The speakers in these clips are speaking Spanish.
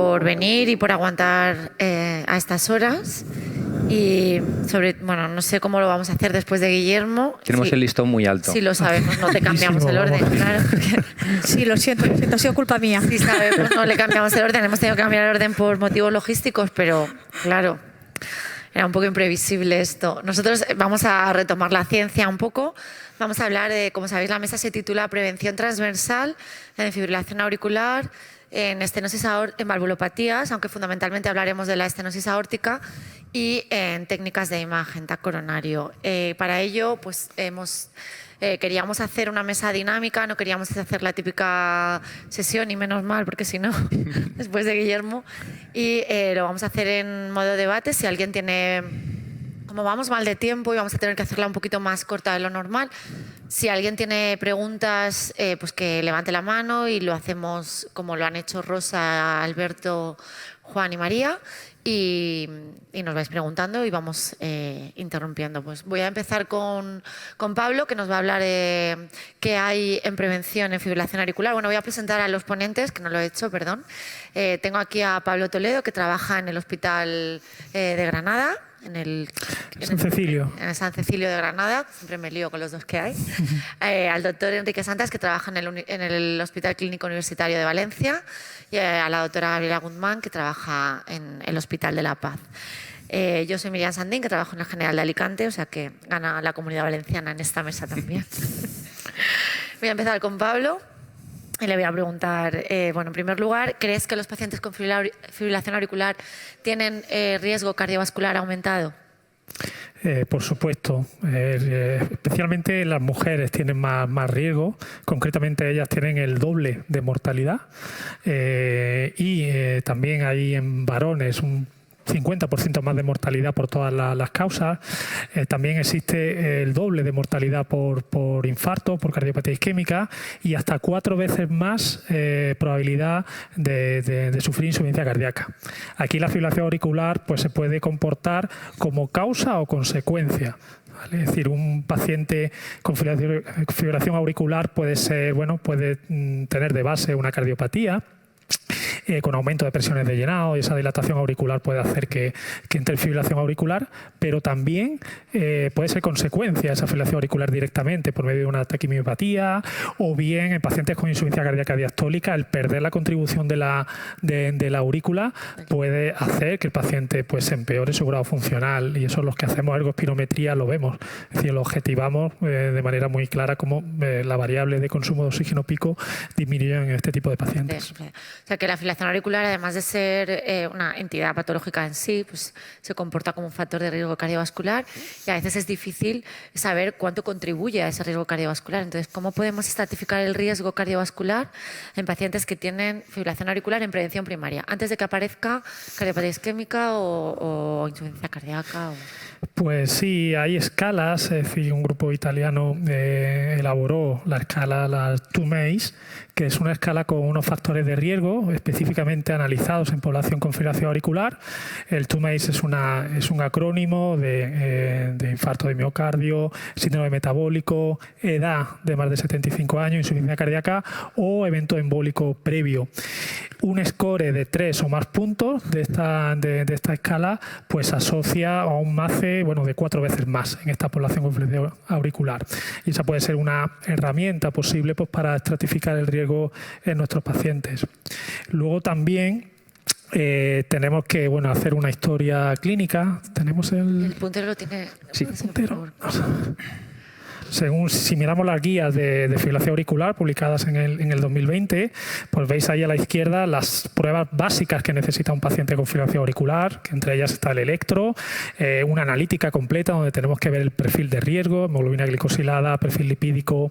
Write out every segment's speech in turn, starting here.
por venir y por aguantar a estas horas. Y bueno, no sé cómo lo vamos a hacer después de Guillermo. Tenemos el listón muy alto. Sí, lo sabemos, no te cambiamos el orden, claro. Sí, lo siento, ha sido culpa mía. Sí, sabemos, no le cambiamos el orden. Hemos tenido que cambiar el orden por motivos logísticos, pero claro, era un poco imprevisible esto. Nosotros vamos a retomar la ciencia un poco. Vamos a hablar de, como sabéis, la mesa se titula Prevención transversal en fibrilación auricular, en estenosis en valvulopatías, aunque fundamentalmente hablaremos de la estenosis aórtica, y en técnicas de imagen TAC coronario. Para ello, pues queríamos hacer una mesa dinámica, no queríamos hacer la típica sesión, y menos mal, porque si no, después de Guillermo, y lo vamos a hacer en modo debate. Si alguien tiene, como vamos mal de tiempo y vamos a tener que hacerla un poquito más corta de lo normal, si alguien tiene preguntas, pues que levante la mano y lo hacemos como lo han hecho Rosa, Alberto, Juan y María. Y nos vais preguntando y vamos interrumpiendo. Pues voy a empezar con Pablo, que nos va a hablar de qué hay en prevención en fibrilación auricular. Bueno, voy a presentar a los ponentes, que no lo he hecho, perdón. Tengo aquí a Pablo Toledo, que trabaja en el Hospital de Granada, en San Cecilio. En el San Cecilio de Granada, siempre me lío con los dos que hay. Al doctor Enrique Santas, que trabaja en el Hospital Clínico Universitario de Valencia, y a la doctora Gabriela Guzmán, que trabaja en el Hospital de la Paz. Yo soy Miriam Sandín, que trabajo en el General de Alicante, o sea que gana la Comunidad Valenciana en esta mesa también. Voy a empezar con Pablo y le voy a preguntar, bueno, en primer lugar, ¿crees que los pacientes con fibrilación auricular tienen riesgo cardiovascular aumentado? Por supuesto, especialmente las mujeres tienen más riesgo, concretamente ellas tienen el doble de mortalidad y también hay en varones un 50% más de mortalidad por todas las causas. También existe el doble de mortalidad por infarto, por cardiopatía isquémica y hasta 4 veces más probabilidad de sufrir insuficiencia cardíaca. Aquí la fibrilación auricular pues, se puede comportar como causa o consecuencia. ¿Vale? Es decir, un paciente con fibrilación auricular puede tener de base una cardiopatía, con aumento de presiones de llenado, y esa dilatación auricular puede hacer que entre fibrilación auricular, pero también puede ser consecuencia de esa fibrilación auricular directamente por medio de una taquimiopatía, o bien en pacientes con insuficiencia cardíaca diastólica, el perder la contribución de la aurícula puede hacer que el paciente pues empeore su grado funcional, y eso es lo que hacemos ergospirometría, lo vemos, es decir, lo objetivamos de manera muy clara como la variable de consumo de oxígeno pico disminuye en este tipo de pacientes. O sea que la fibrilación auricular, además de ser una entidad patológica en sí, pues se comporta como un factor de riesgo cardiovascular, y a veces es difícil saber cuánto contribuye a ese riesgo cardiovascular. Entonces, ¿cómo podemos estratificar el riesgo cardiovascular en pacientes que tienen fibrilación auricular en prevención primaria, antes de que aparezca cardiopatía isquémica o insuficiencia cardíaca? Pues sí, hay escalas. Es decir, un grupo italiano elaboró la escala, la TWO-MACE, que es una escala con unos factores de riesgo específicamente analizados en población con fibrilación auricular. El TWO-MACE es un acrónimo de infarto de miocardio, síndrome metabólico, edad de más de 75 años, insuficiencia cardíaca o evento embólico previo. Un score de 3 o más puntos de esta escala pues asocia a un MACE de 4 veces más en esta población con fibrilación auricular. Y esa puede ser una herramienta posible pues, para estratificar el riesgo en nuestros pacientes. Luego también tenemos que hacer una historia clínica. Tenemos el puntero lo tiene. Sí, el puntero. Si miramos las guías de fibrilación auricular publicadas en el 2020, pues veis ahí a la izquierda las pruebas básicas que necesita un paciente con fibrilación auricular, que entre ellas está el electro, una analítica completa donde tenemos que ver el perfil de riesgo, hemoglobina glicosilada, perfil lipídico,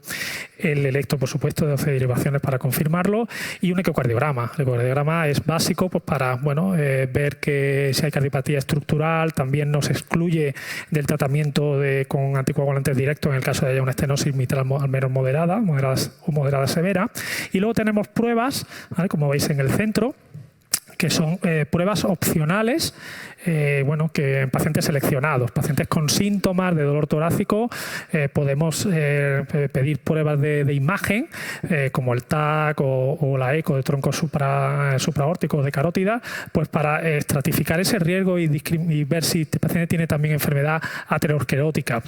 el electro, por supuesto, de 12 derivaciones para confirmarlo, y un ecocardiograma. El ecocardiograma es básico pues, para ver que si hay cardiopatía estructural, también nos excluye del tratamiento con anticoagulantes directos en el caso de haya una estenosis mitral al menos moderada o moderada severa. Y luego tenemos pruebas, ¿vale? Como veis en el centro, que son pruebas opcionales, bueno, que en pacientes seleccionados, pacientes con síntomas de dolor torácico, podemos pedir pruebas de imagen, como el TAC o la eco de tronco supraórtico o de carótida, pues para estratificar ese riesgo y ver si este paciente tiene también enfermedad aterosclerótica.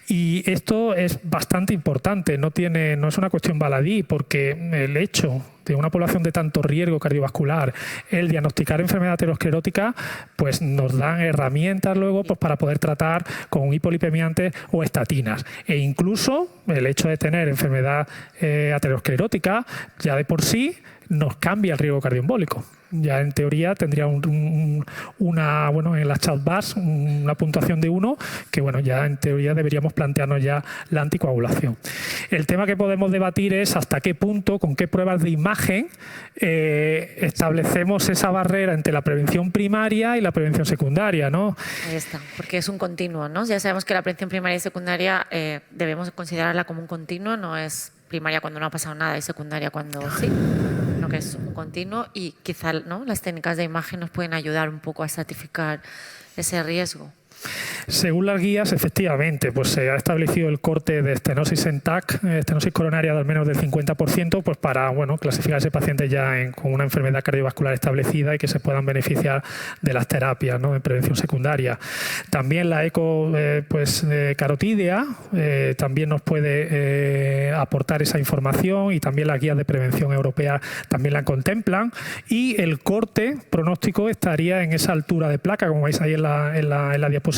Y esto es bastante importante, no es una cuestión baladí, porque el hecho de una población de tanto riesgo cardiovascular, el diagnosticar enfermedad aterosclerótica, pues nos dan herramientas luego pues, para poder tratar con hipolipemiantes o estatinas. E incluso el hecho de tener enfermedad aterosclerótica ya de por sí nos cambia el riesgo cardioembólico. Ya en teoría tendría bueno, en las chatbars una puntuación de 1, que bueno, ya en teoría deberíamos plantearnos ya la anticoagulación. El tema que podemos debatir es hasta qué punto, con qué pruebas de imagen establecemos esa barrera entre la prevención primaria y la prevención secundaria, ¿no? Ahí está, porque es un continuo, ¿no? Ya sabemos que la prevención primaria y secundaria debemos considerarla como un continuo, no es primaria cuando no ha pasado nada y secundaria cuando sí, sino que es un continuo, y quizá, ¿no?, las técnicas de imagen nos pueden ayudar un poco a estratificar ese riesgo. Según las guías, efectivamente, pues se ha establecido el corte de estenosis en TAC, estenosis coronaria de al menos del 50%, pues para clasificar a ese paciente ya con una enfermedad cardiovascular establecida y que se puedan beneficiar de las terapias, ¿no?, en prevención secundaria. También la eco carotídea también nos puede aportar esa información, y también las guías de prevención europeas también la contemplan, y el corte pronóstico estaría en esa altura de placa, como veis ahí en la diapositiva,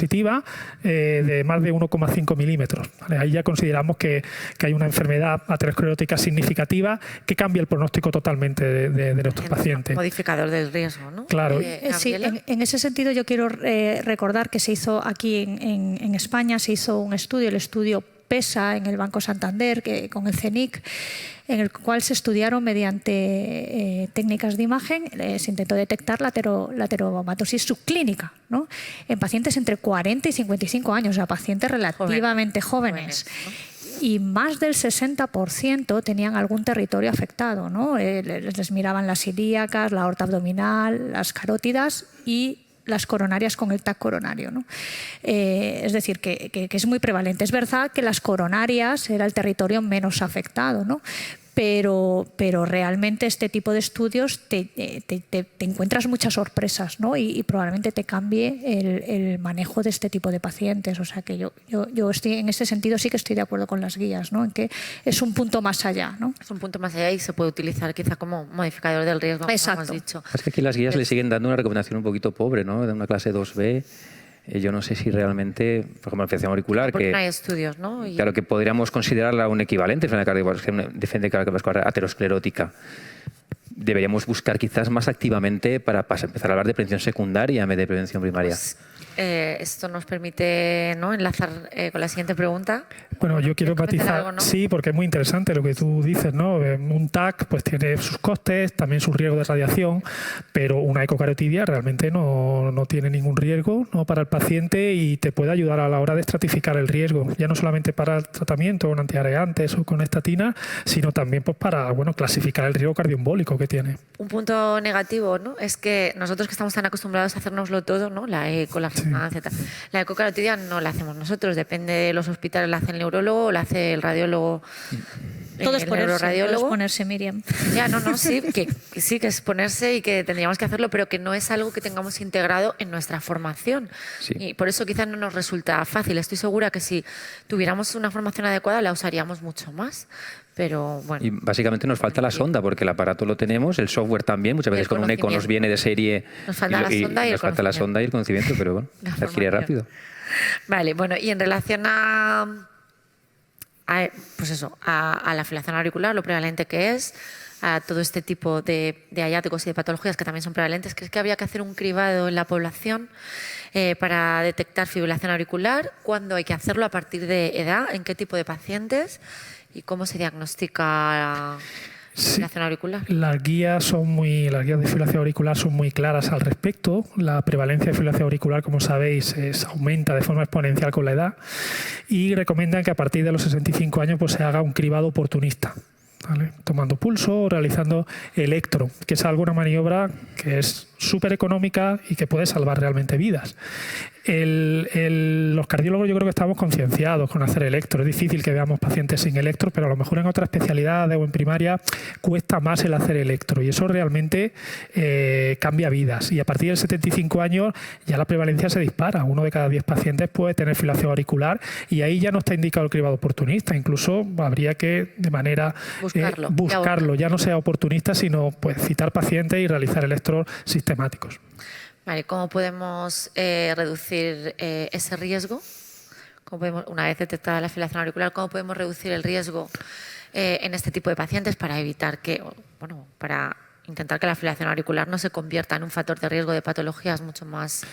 de más de 1,5 milímetros. ¿Vale? Ahí ya consideramos que hay una enfermedad aterosclerótica significativa que cambia el pronóstico totalmente de nuestros pacientes. Modificador del riesgo, ¿no? Claro. Sí, en ese sentido yo quiero recordar que se hizo aquí en España, se hizo un estudio, el estudio PESA en el Banco Santander, con el CENIC, en el cual se estudiaron mediante técnicas de imagen, se intentó detectar la ateromatosis subclínica, ¿no?, en pacientes entre 40 y 55 años, o sea, pacientes relativamente jóvenes. ¿No? Y más del 60% tenían algún territorio afectado, ¿no? Les miraban las ilíacas, la aorta abdominal, las carótidas y las coronarias con el TAC coronario, ¿no? Es decir, que es muy prevalente. Es verdad que las coronarias era el territorio menos afectado, ¿no? Pero realmente este tipo de estudios te encuentras muchas sorpresas, ¿no? Y probablemente te cambie el manejo de este tipo de pacientes. O sea que yo estoy, en ese sentido sí que estoy de acuerdo con las guías, ¿no?, en que es un punto más allá, ¿no? Es un punto más allá y se puede utilizar quizá como modificador del riesgo, como hemos dicho. Es que aquí las guías le siguen dando una recomendación un poquito pobre, ¿no?, de una clase 2B. Yo no sé si realmente, por ejemplo, la infección auricular, porque no hay estudios, ¿no? Claro, que podríamos considerarla un equivalente a enfermedad cardiovascular aterosclerótica. Deberíamos buscar quizás más activamente para empezar a hablar de prevención secundaria en vez de prevención primaria. Pues, esto nos permite, ¿no?, enlazar con la siguiente pregunta. Bueno, yo quiero matizar, algo, ¿no? sí, porque es muy interesante lo que tú dices, ¿no? Un TAC pues tiene sus costes, también su riesgo de radiación, pero una ecocarotidia realmente no tiene ningún riesgo, ¿no?, para el paciente, y te puede ayudar a la hora de estratificar el riesgo, ya no solamente para el tratamiento con antiagregantes o con estatina, sino también pues para clasificar el riesgo cardioembólico que tiene. Un punto negativo, ¿no?, es que nosotros que estamos tan acostumbrados a hacérnoslo todo, ¿no?, la eco, la resonancia, la ecocarotidia no la hacemos nosotros, depende de los hospitales, la hace el neurólogo o la hace el radiólogo. Todo es ponerse, Miriam. Ya, sí, que es ponerse y que tendríamos que hacerlo, pero que no es algo que tengamos integrado en nuestra formación. Sí. Y por eso quizás no nos resulta fácil. Estoy segura que si tuviéramos una formación adecuada la usaríamos mucho más. Pero bueno. Y básicamente nos falta la sonda, porque el aparato lo tenemos, el software también, muchas veces con un eco nos viene de serie. Nos falta la sonda y nos falta la sonda y el conocimiento, pero bueno, se adquiere rápido. Vale, bueno, y en relación a la fibrilación auricular, lo prevalente que es, a todo este tipo de hallazgos y de patologías que también son prevalentes, ¿crees que habría que hacer un cribado en la población para detectar fibrilación auricular? ¿Cuándo hay que hacerlo? ¿A partir de edad? ¿En qué tipo de pacientes? ¿Y cómo se diagnostica fibrilación auricular? Las guías de fibrilación auricular son muy claras al respecto. La prevalencia de fibrilación auricular, como sabéis, aumenta de forma exponencial con la edad, y recomiendan que a partir de los 65 años pues se haga un cribado oportunista, ¿vale?, tomando pulso o realizando electro, que es alguna maniobra que es súper económica y que puede salvar realmente vidas. Los cardiólogos yo creo que estamos concienciados con hacer electro. Es difícil que veamos pacientes sin electro, pero a lo mejor en otras especialidades o en primaria cuesta más el hacer electro, y eso realmente cambia vidas. Y a partir de 75 años ya la prevalencia se dispara. 1 de cada 10 pacientes puede tener fibrilación auricular, y ahí ya no está indicado el cribado oportunista. Incluso habría que, de manera buscarlo, ya no sea oportunista, sino pues citar pacientes y realizar electros sistemáticos. Vale, ¿cómo podemos reducir ese riesgo? Una vez detectada la fibrilación auricular, ¿cómo podemos reducir el riesgo en este tipo de pacientes para evitar para intentar que la fibrilación auricular no se convierta en un factor de riesgo de patologías mucho más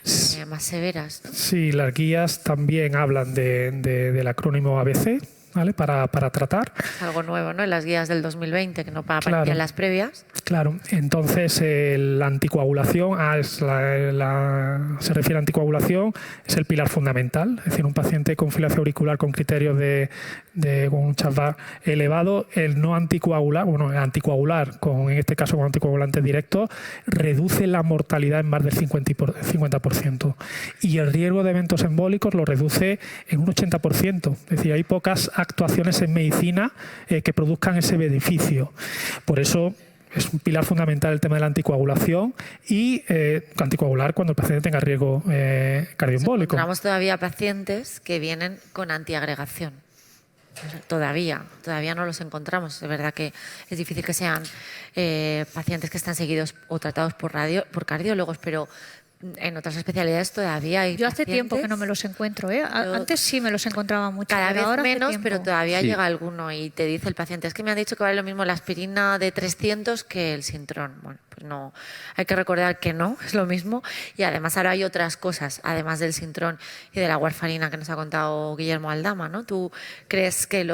severas, ¿no? Sí, las guías también hablan del acrónimo ABC, ¿vale? Para tratar. Es algo nuevo, ¿no? En las guías del 2020, que no aparecían en las previas. Claro, entonces la anticoagulación, se refiere a anticoagulación, es el pilar fundamental. Es decir, un paciente con fibrilación auricular con criterios con un CHA2-VAS elevado, el no anticoagular, anticoagular, en este caso con anticoagulantes directos, reduce la mortalidad en más del 50%. Y el riesgo de eventos embólicos lo reduce en un 80%. Es decir, hay pocas actuaciones en medicina que produzcan ese beneficio. Por eso es un pilar fundamental el tema de la anticoagulación y anticoagular cuando el paciente tenga riesgo cardioembólico. Encontramos todavía pacientes que vienen con antiagregación. Todavía no los encontramos. Es verdad que es difícil que sean pacientes que están seguidos o tratados por cardiólogos, pero en otras especialidades todavía hay. Yo hace pacientes, tiempo que no me los encuentro, ¿eh? Antes sí me los encontraba mucho. Cada vez ahora menos, pero todavía Sí. llega alguno y te dice el paciente, es que me han dicho que vale lo mismo la aspirina de 300 que el Sintrón. Bueno, pues no, hay que recordar que no, es lo mismo. Y además ahora hay otras cosas, además del Sintrón y de la warfarina que nos ha contado Guillermo Aldama, ¿no? ¿Tú crees que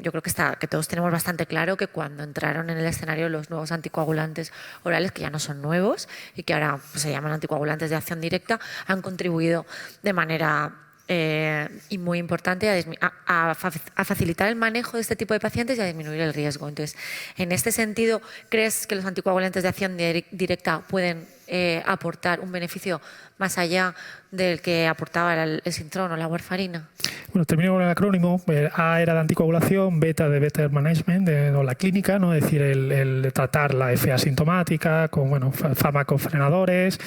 yo creo que todos tenemos bastante claro que cuando entraron en el escenario los nuevos anticoagulantes orales, que ya no son nuevos y que ahora pues, se llaman anticoagulantes de acción directa, han contribuido de manera y muy importante a facilitar el manejo de este tipo de pacientes y a disminuir el riesgo? Entonces, en este sentido, ¿crees que los anticoagulantes de acción directa pueden aportar un beneficio más allá del que aportaba el Sintrón o la warfarina? Bueno, termino con el acrónimo. A era de anticoagulación, beta de better management, o la clínica, ¿no? Es decir, el tratar la FA asintomática con fármacos frenadores,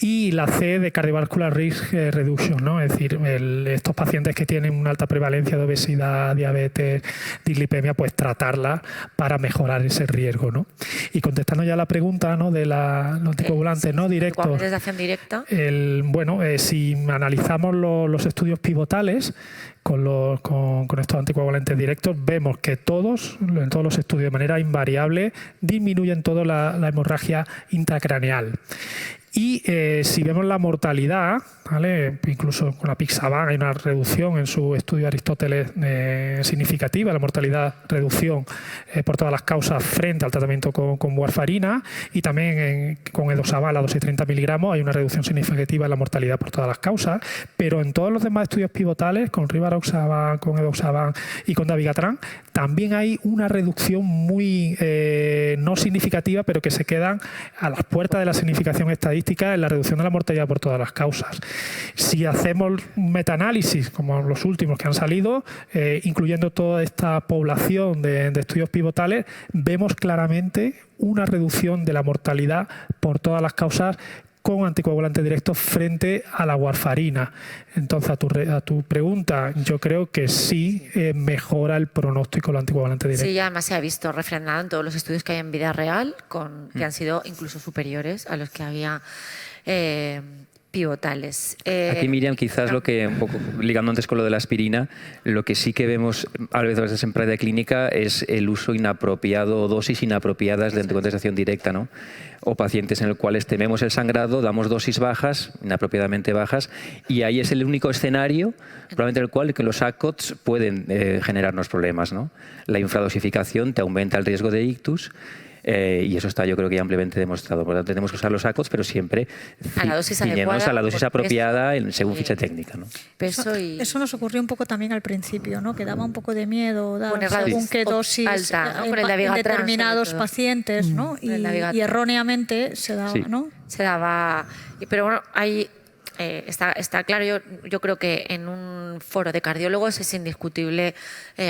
y la C de cardiovascular risk reduction, ¿no? Es decir, estos pacientes que tienen una alta prevalencia de obesidad, diabetes, dislipemia, pues tratarla para mejorar ese riesgo, ¿no? Y contestando ya a la pregunta, ¿no? De los anticoagulantes no directos. Anticoagulantes de acción directa. Si analizamos los estudios pivotales con estos anticoagulantes directos, vemos que en todos los estudios de manera invariable disminuyen toda la hemorragia intracraneal. Y si vemos la mortalidad, ¿vale? Incluso con la Pixaban hay una reducción en su estudio Aristóteles significativa, la mortalidad, reducción por todas las causas frente al tratamiento con warfarina, y también con edoxaban, la dosis 30 miligramos, hay una reducción significativa en la mortalidad por todas las causas, pero en todos los demás estudios pivotales, con rivaroxaban, con edoxaban y con dabigatran, también hay una reducción muy no significativa, pero que se quedan a las puertas de la significación estadística en la reducción de la mortalidad por todas las causas. Si hacemos un metaanálisis, como los últimos que han salido, incluyendo toda esta población de estudios pivotales, vemos claramente una reducción de la mortalidad por todas las causas con anticoagulantes directos frente a la warfarina. Entonces, a tu pregunta, yo creo que sí mejora el pronóstico el anticoagulante directo. Sí, además se ha visto refrendado en todos los estudios que hay en vida real, que han sido incluso superiores a los que había pivotales. Aquí, Miriam, quizás lo que, un poco ligando antes con lo de la aspirina, lo que sí que vemos a veces en práctica clínica es el uso inapropiado o dosis inapropiadas de anticoagulantes de acción directa, ¿no? O pacientes en los cuales tememos el sangrado, damos dosis bajas, inapropiadamente bajas, y ahí es el único escenario, probablemente en el cual que los ACOTs pueden generarnos problemas, ¿no? La infradosificación te aumenta el riesgo de ictus. y eso está, yo creo que ampliamente demostrado. Por lo tanto, tenemos que usar los ACOTs, pero siempre a la dosis ciñéndonos adecuada, a la dosis por apropiada peso, según ficha técnica, ¿no? Peso y... Eso nos ocurrió un poco también al principio, ¿no? Que daba un poco de miedo dar Poner la según dosis qué dosis alta, ¿no? Con el en Dabigatran, determinados sobre todo. pacientes, ¿no? El Dabigatran. Y erróneamente se daba, Sí. ¿no? Se daba... Pero bueno, hay... está claro, yo creo que en un foro de cardiólogos es indiscutible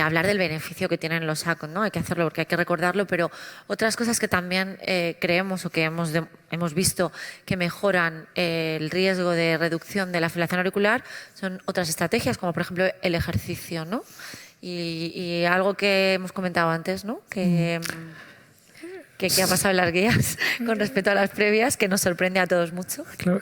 hablar del beneficio que tienen los ACOT, ¿no? Hay que hacerlo porque hay que recordarlo, pero otras cosas que también creemos o que hemos visto que mejoran el riesgo de reducción de la fibrilación auricular son otras estrategias, como por ejemplo el ejercicio, ¿no? Y algo que hemos comentado antes, ¿no? Que ha pasado en las guías con respecto a las previas, que nos sorprende a todos mucho. Claro,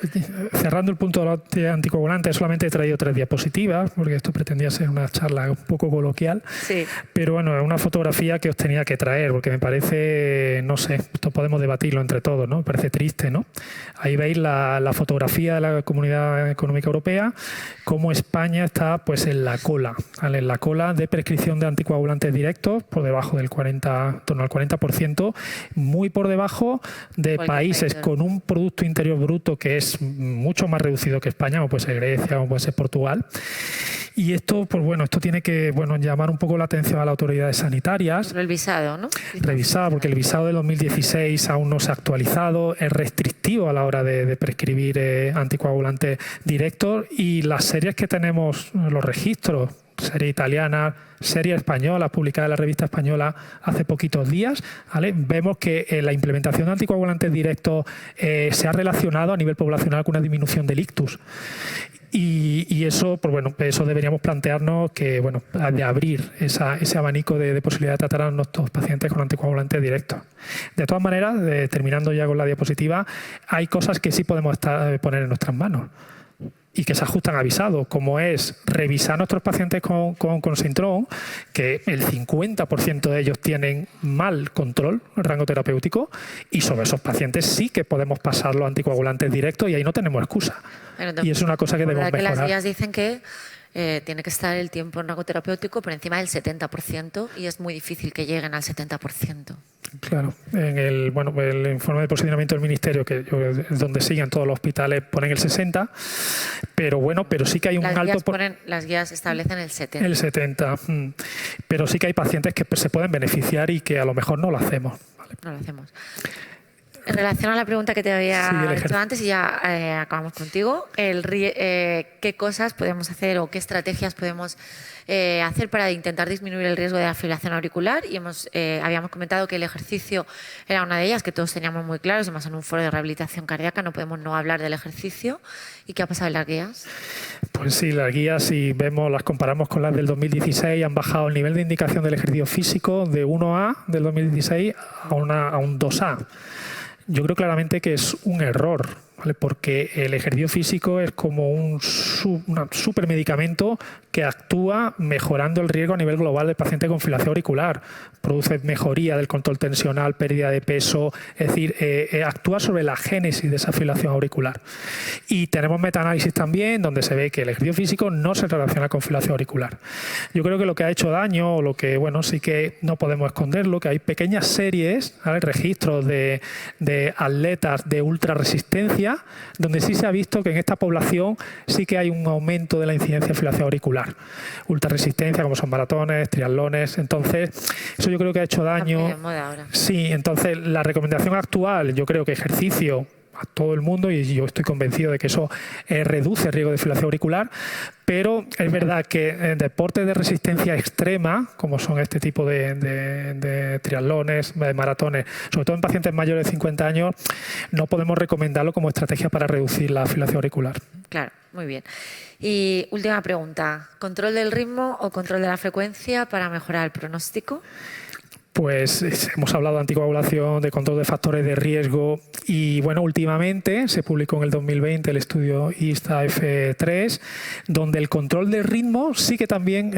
cerrando el punto de anticoagulante, solamente he traído 3 diapositivas, porque esto pretendía ser una charla un poco coloquial. Sí. Pero bueno, es una fotografía que os tenía que traer, porque me parece, no sé, esto podemos debatirlo entre todos, ¿no? Me parece triste, ¿no? Ahí veis la fotografía de la Comunidad Económica Europea, cómo España está pues en la cola, ¿vale? En la cola de prescripción de anticoagulantes directos, por debajo del 40, en torno al 40%, muy por debajo de países con un Producto Interior Bruto que es mucho más reducido que España, como puede ser Grecia, como puede ser Portugal. Y esto, pues bueno, esto tiene que llamar un poco la atención a las autoridades sanitarias. Sobre el visado, ¿no? Revisar, porque el visado de 2016 aún no se ha actualizado, es restrictivo a la hora de prescribir anticoagulantes directos, y las series que tenemos, los registros, serie italiana, serie española, publicada en la revista española hace poquitos días, ¿vale? Vemos que la implementación de anticoagulantes directos se ha relacionado a nivel poblacional con una disminución del ictus. Y eso, pues bueno, eso deberíamos plantearnos que, bueno, de abrir ese abanico de posibilidad de tratar a nuestros pacientes con anticoagulantes directos. De todas maneras, terminando ya con la diapositiva, hay cosas que sí podemos poner en nuestras manos y que se ajustan a visado, como es revisar a nuestros pacientes con síndrome, que el 50% de ellos tienen mal control, el rango terapéutico, y sobre esos pacientes sí que podemos pasar los anticoagulantes directos y ahí no tenemos excusa. Bueno, Y es una cosa que debemos mejorar. Las guías dicen que tiene que estar el tiempo en rango terapéutico por encima del 70% y es muy difícil que lleguen al 70%. Claro, en el informe de procedimiento del Ministerio, que es donde siguen todos los hospitales, ponen el 60%, pero sí que hay un alto... Las guías establecen el 70%. El 70%, pero sí que hay pacientes que se pueden beneficiar y que a lo mejor no lo hacemos. ¿Vale? No lo hacemos. En relación a la pregunta que te había hecho antes, y ya acabamos contigo, ¿qué cosas podemos hacer o qué estrategias podemos hacer para intentar disminuir el riesgo de la fibrilación auricular? Y habíamos comentado que el ejercicio era una de ellas, que todos teníamos muy claros, además en un foro de rehabilitación cardíaca no podemos no hablar del ejercicio. ¿Y qué ha pasado en las guías? Pues sí, las guías, si las comparamos con las del 2016, han bajado el nivel de indicación del ejercicio físico de 1A del 2016 a un 2A. Yo creo claramente que es un error, ¿vale? Porque el ejercicio físico es como un supermedicamento que actúa mejorando el riesgo a nivel global del paciente con fibrilación auricular. Produce mejoría del control tensional, pérdida de peso, es decir, actúa sobre la génesis de esa fibrilación auricular. Y tenemos metaanálisis también donde se ve que el ejercicio físico no se relaciona con fibrilación auricular. Yo creo que lo que ha hecho daño, o lo que, sí que no podemos esconderlo, que hay pequeñas series, ¿vale? Registros de atletas de ultra resistencia, donde sí se ha visto que en esta población sí que hay un aumento de la incidencia de fibrilación auricular. Ultra resistencia, como son maratones, triatlones. Entonces, eso yo creo que ha hecho daño. De moda ahora. Sí, entonces la recomendación actual, yo creo que ejercicio a todo el mundo, y yo estoy convencido de que eso reduce el riesgo de fibrilación auricular, pero es verdad que en deportes de resistencia extrema, como son este tipo de triatlones, de maratones, sobre todo en pacientes mayores de 50 años, no podemos recomendarlo como estrategia para reducir la fibrilación auricular. Claro, muy bien. Y última pregunta, ¿control del ritmo o control de la frecuencia para mejorar el pronóstico? Pues hemos hablado de anticoagulación, de control de factores de riesgo y bueno, últimamente se publicó en el 2020 el estudio ISTA-F3, donde el control del ritmo sí que también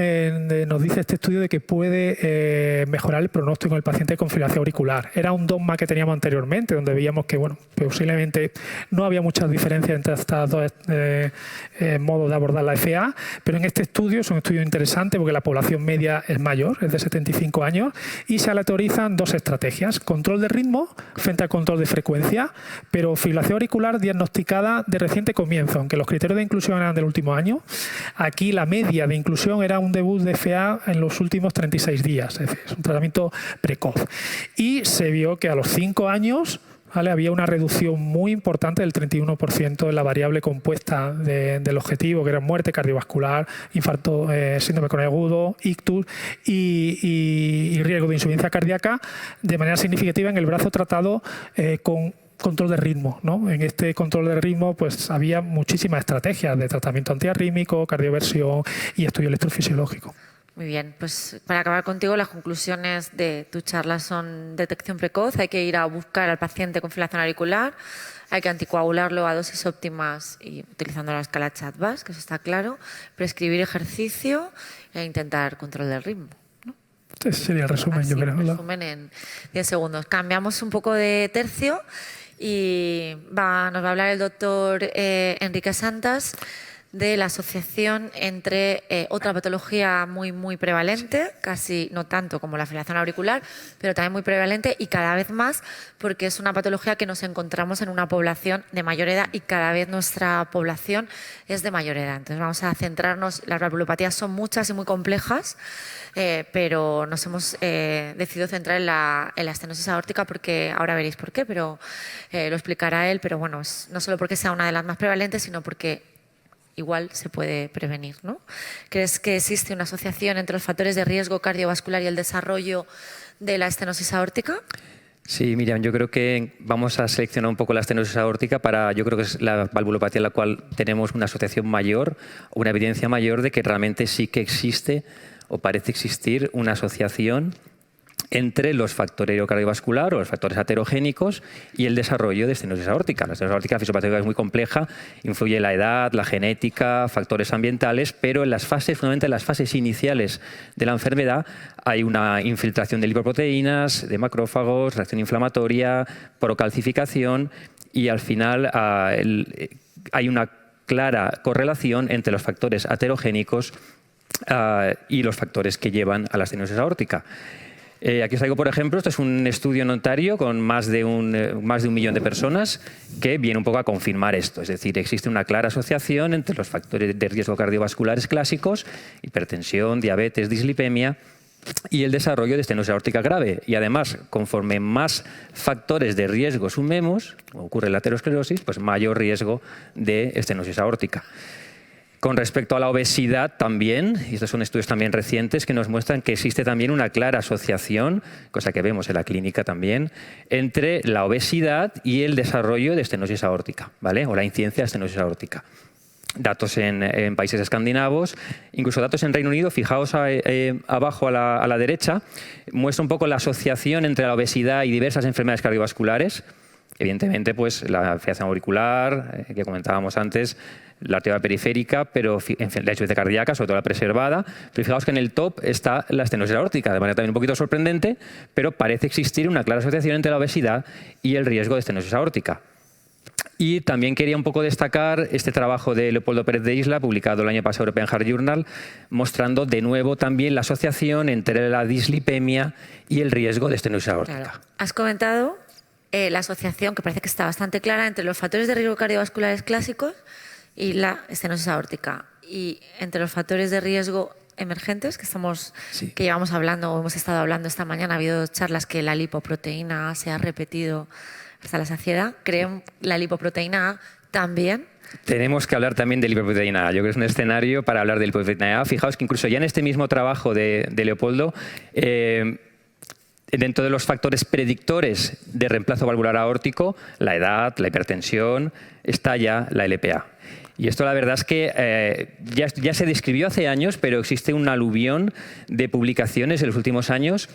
nos dice este estudio de que puede mejorar el pronóstico del paciente con fibrilación auricular. Era un dogma que teníamos anteriormente, donde veíamos que posiblemente no había muchas diferencias entre estos dos modos de abordar la FA, pero en este estudio es un estudio interesante porque la población media es mayor, es de 75 años, y se aleatorizan dos estrategias: control de ritmo frente al control de frecuencia, pero fibrilación auricular diagnosticada de reciente comienzo, aunque los criterios de inclusión eran del último año. Aquí la media de inclusión era un debut de FA en los últimos 36 días, es decir, es un tratamiento precoz. Y se vio que a los 5 años, ¿vale?, había una reducción muy importante del 31% en la variable compuesta del objetivo, que era muerte cardiovascular, infarto, síndrome coronario agudo, ictus y riesgo de insuficiencia cardíaca, de manera significativa en el brazo tratado con control de ritmo, ¿no? En este control de ritmo pues había muchísimas estrategias de tratamiento antiarrítmico, cardioversión y estudio electrofisiológico. Muy bien, pues para acabar contigo, las conclusiones de tu charla son: detección precoz, hay que ir a buscar al paciente con fibrilación auricular, hay que anticoagularlo a dosis óptimas y utilizando la escala CHA2-VASc, que eso está claro, prescribir ejercicio e intentar control del ritmo. Ese sería el resumen, Así, yo creo. un resumen en 10 segundos. Cambiamos un poco de tercio y nos va a hablar el doctor Enrique Santas de la asociación entre otra patología muy prevalente, casi no tanto como la fibrilación auricular, pero también muy prevalente y cada vez más, porque es una patología que nos encontramos en una población de mayor edad y cada vez nuestra población es de mayor edad. Entonces vamos a centrarnos, las valvulopatías son muchas y muy complejas, pero nos hemos decidido centrar en la estenosis aórtica, porque ahora veréis por qué, pero lo explicará él. Pero bueno, no solo porque sea una de las más prevalentes, sino porque igual se puede prevenir, ¿no? ¿Crees que existe una asociación entre los factores de riesgo cardiovascular y el desarrollo de la estenosis aórtica? Sí, Miriam, yo creo que vamos a seleccionar un poco la estenosis aórtica yo creo que es la valvulopatía en la cual tenemos una asociación mayor, una evidencia mayor de que realmente sí que existe o parece existir una asociación entre los factores cardiovascular o los factores aterogénicos y el desarrollo de estenosis aórtica. La estenosis aórtica fisiopatológica es muy compleja, influye la edad, la genética, factores ambientales, pero en las fases, fundamentalmente en las fases iniciales de la enfermedad, hay una infiltración de lipoproteínas, de macrófagos, reacción inflamatoria, procalcificación y al final hay una clara correlación entre los factores aterogénicos y los factores que llevan a la estenosis aórtica. Aquí os traigo, por ejemplo, esto es un estudio en Ontario con más de un millón de personas que viene un poco a confirmar esto. Es decir, existe una clara asociación entre los factores de riesgo cardiovasculares clásicos, hipertensión, diabetes, dislipemia, y el desarrollo de estenosis aórtica grave. Y además, conforme más factores de riesgo sumemos, como ocurre en la aterosclerosis, pues mayor riesgo de estenosis aórtica. Con respecto a la obesidad también, y estos son estudios también recientes que nos muestran que existe también una clara asociación, cosa que vemos en la clínica también, entre la obesidad y el desarrollo de estenosis aórtica, ¿vale? O la incidencia de estenosis aórtica. Datos en países escandinavos, incluso datos en Reino Unido, fijaos abajo a la derecha, muestra un poco la asociación entre la obesidad y diversas enfermedades cardiovasculares. Evidentemente, pues la fibrilación auricular, que comentábamos antes, la arteria periférica, pero la insuficiencia cardíaca, sobre todo la preservada. Pero fijaos que en el top está la estenosis aórtica, de manera también un poquito sorprendente, pero parece existir una clara asociación entre la obesidad y el riesgo de estenosis aórtica. Y también quería un poco destacar este trabajo de Leopoldo Pérez de Isla, publicado el año pasado en European Heart Journal, mostrando de nuevo también la asociación entre la dislipemia y el riesgo de estenosis aórtica. Claro. Has comentado la asociación, que parece que está bastante clara, entre los factores de riesgo cardiovasculares clásicos y la estenosis aórtica, y entre los factores de riesgo emergentes que llevamos hablando o hemos estado hablando esta mañana. Ha habido charlas que la lipoproteína se ha repetido hasta la saciedad. ¿Creen la lipoproteína A también? Tenemos que hablar también de lipoproteína A. Yo creo que es un escenario para hablar de lipoproteína A. Fijaos que incluso ya en este mismo trabajo de Leopoldo, dentro de los factores predictores de reemplazo valvular aórtico, la edad, la hipertensión, está ya la LPA. Y esto la verdad es que ya se describió hace años, pero existe un aluvión de publicaciones en los últimos años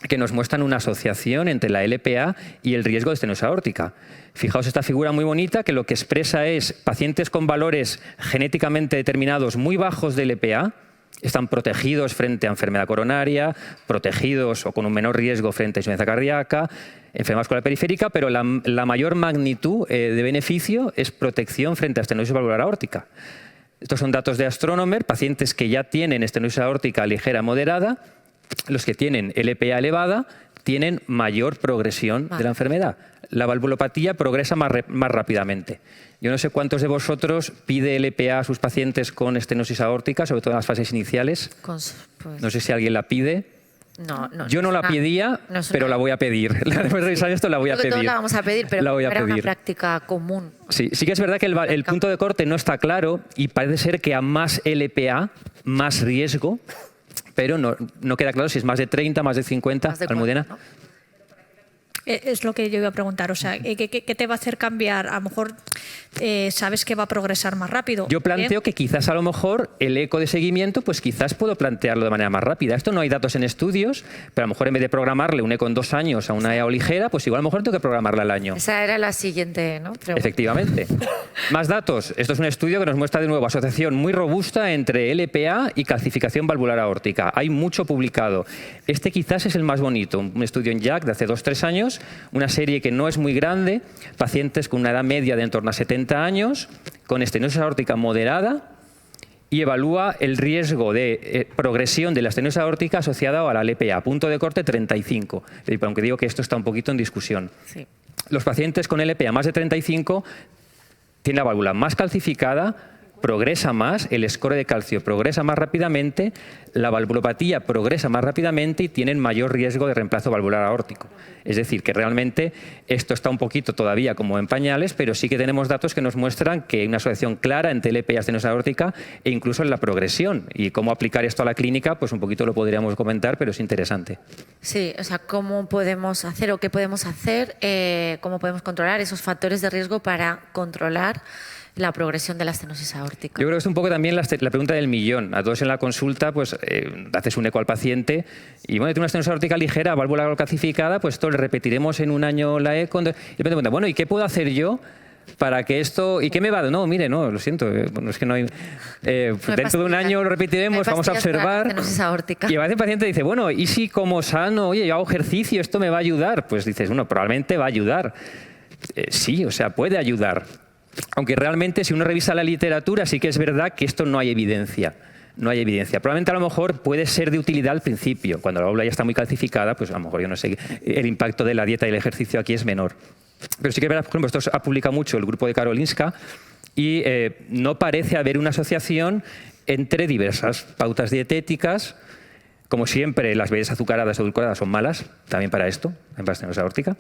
que nos muestran una asociación entre la LPA y el riesgo de estenosis aórtica. Fijaos esta figura muy bonita que lo que expresa es pacientes con valores genéticamente determinados muy bajos de LPA, están protegidos frente a enfermedad coronaria, protegidos o con un menor riesgo frente a insuficiencia cardíaca, enfermedad vascular periférica, pero la mayor magnitud de beneficio es protección frente a estenosis valvular aórtica. Estos son datos de Astronomer, pacientes que ya tienen estenosis aórtica ligera moderada, los que tienen LPA elevada tienen mayor progresión de la enfermedad. La valvulopatía progresa más rápidamente. Yo no sé cuántos de vosotros pide LPA a sus pacientes con estenosis aórtica, sobre todo en las fases iniciales. No sé si alguien la pide. Yo no la pedía, pero la voy a pedir. Después de revisar esto la voy a pedir. Todos la vamos a pedir, pero era una práctica común. Sí que es verdad que el punto de corte no está claro y parece ser que a más LPA, más riesgo, pero no queda claro si es más de 30, más de 50, Almudena. ¿No? Es lo que yo iba a preguntar, o sea, ¿qué te va a hacer cambiar? A lo mejor sabes que va a progresar más rápido. Yo planteo que quizás a lo mejor el eco de seguimiento, pues quizás puedo plantearlo de manera más rápida. Esto no hay datos en estudios, pero a lo mejor en vez de programarle un eco en 2 años a una EO ligera, pues igual a lo mejor tengo que programarla al año. Esa era la siguiente, ¿no? Pregunta. Efectivamente. Más datos. Esto es un estudio que nos muestra de nuevo asociación muy robusta entre LPA y calcificación valvular aórtica. Hay mucho publicado. Este quizás es el más bonito, un estudio en JACC de hace 2-3 años, una serie que no es muy grande, pacientes con una edad media de en torno a 70 años, con estenosis aórtica moderada, y evalúa el riesgo de progresión de la estenosis aórtica asociada a la LPA, punto de corte 35, aunque digo que esto está un poquito en discusión. Sí. Los pacientes con LPA más de 35 tienen la válvula más calcificada, progresa más, el score de calcio progresa más rápidamente, la valvulopatía progresa más rápidamente y tienen mayor riesgo de reemplazo valvular aórtico. Es decir, que realmente esto está un poquito todavía como en pañales, pero sí que tenemos datos que nos muestran que hay una asociación clara entre LPA y estenosis aórtica e incluso en la progresión. Y cómo aplicar esto a la clínica, pues un poquito lo podríamos comentar, pero es interesante. Sí, o sea, ¿cómo podemos hacer o qué podemos hacer? ¿Cómo podemos controlar esos factores de riesgo para controlar la progresión de la estenosis aórtica? Yo creo que es un poco también la pregunta del millón. A todos en la consulta, pues haces un eco al paciente y bueno, tiene una estenosis aórtica ligera, válvula calcificada, pues esto le repetiremos en un año la eco. Y de repente pregunta, bueno, ¿y qué puedo hacer yo para que esto... ¿Y qué me va? No, mire, no, lo siento, bueno, es que no hay... dentro de un año lo repetiremos, vamos a observar. Y a veces el paciente dice, bueno, ¿y si como sano, oye, yo hago ejercicio, esto me va a ayudar? Pues dices, bueno, probablemente va a ayudar. Sí, o sea, puede ayudar. Aunque realmente si uno revisa la literatura sí que es verdad que esto no hay evidencia. No hay evidencia. Probablemente a lo mejor puede ser de utilidad al principio. Cuando la válvula ya está muy calcificada, pues a lo mejor yo no sé, el impacto de la dieta y el ejercicio aquí es menor. Pero sí que es verdad, por ejemplo, esto ha publicado mucho el grupo de Karolinska y no parece haber una asociación entre diversas pautas dietéticas. Como siempre, las bebidas azucaradas o edulcoradas son malas, también para esto, en la estenosis aórtica.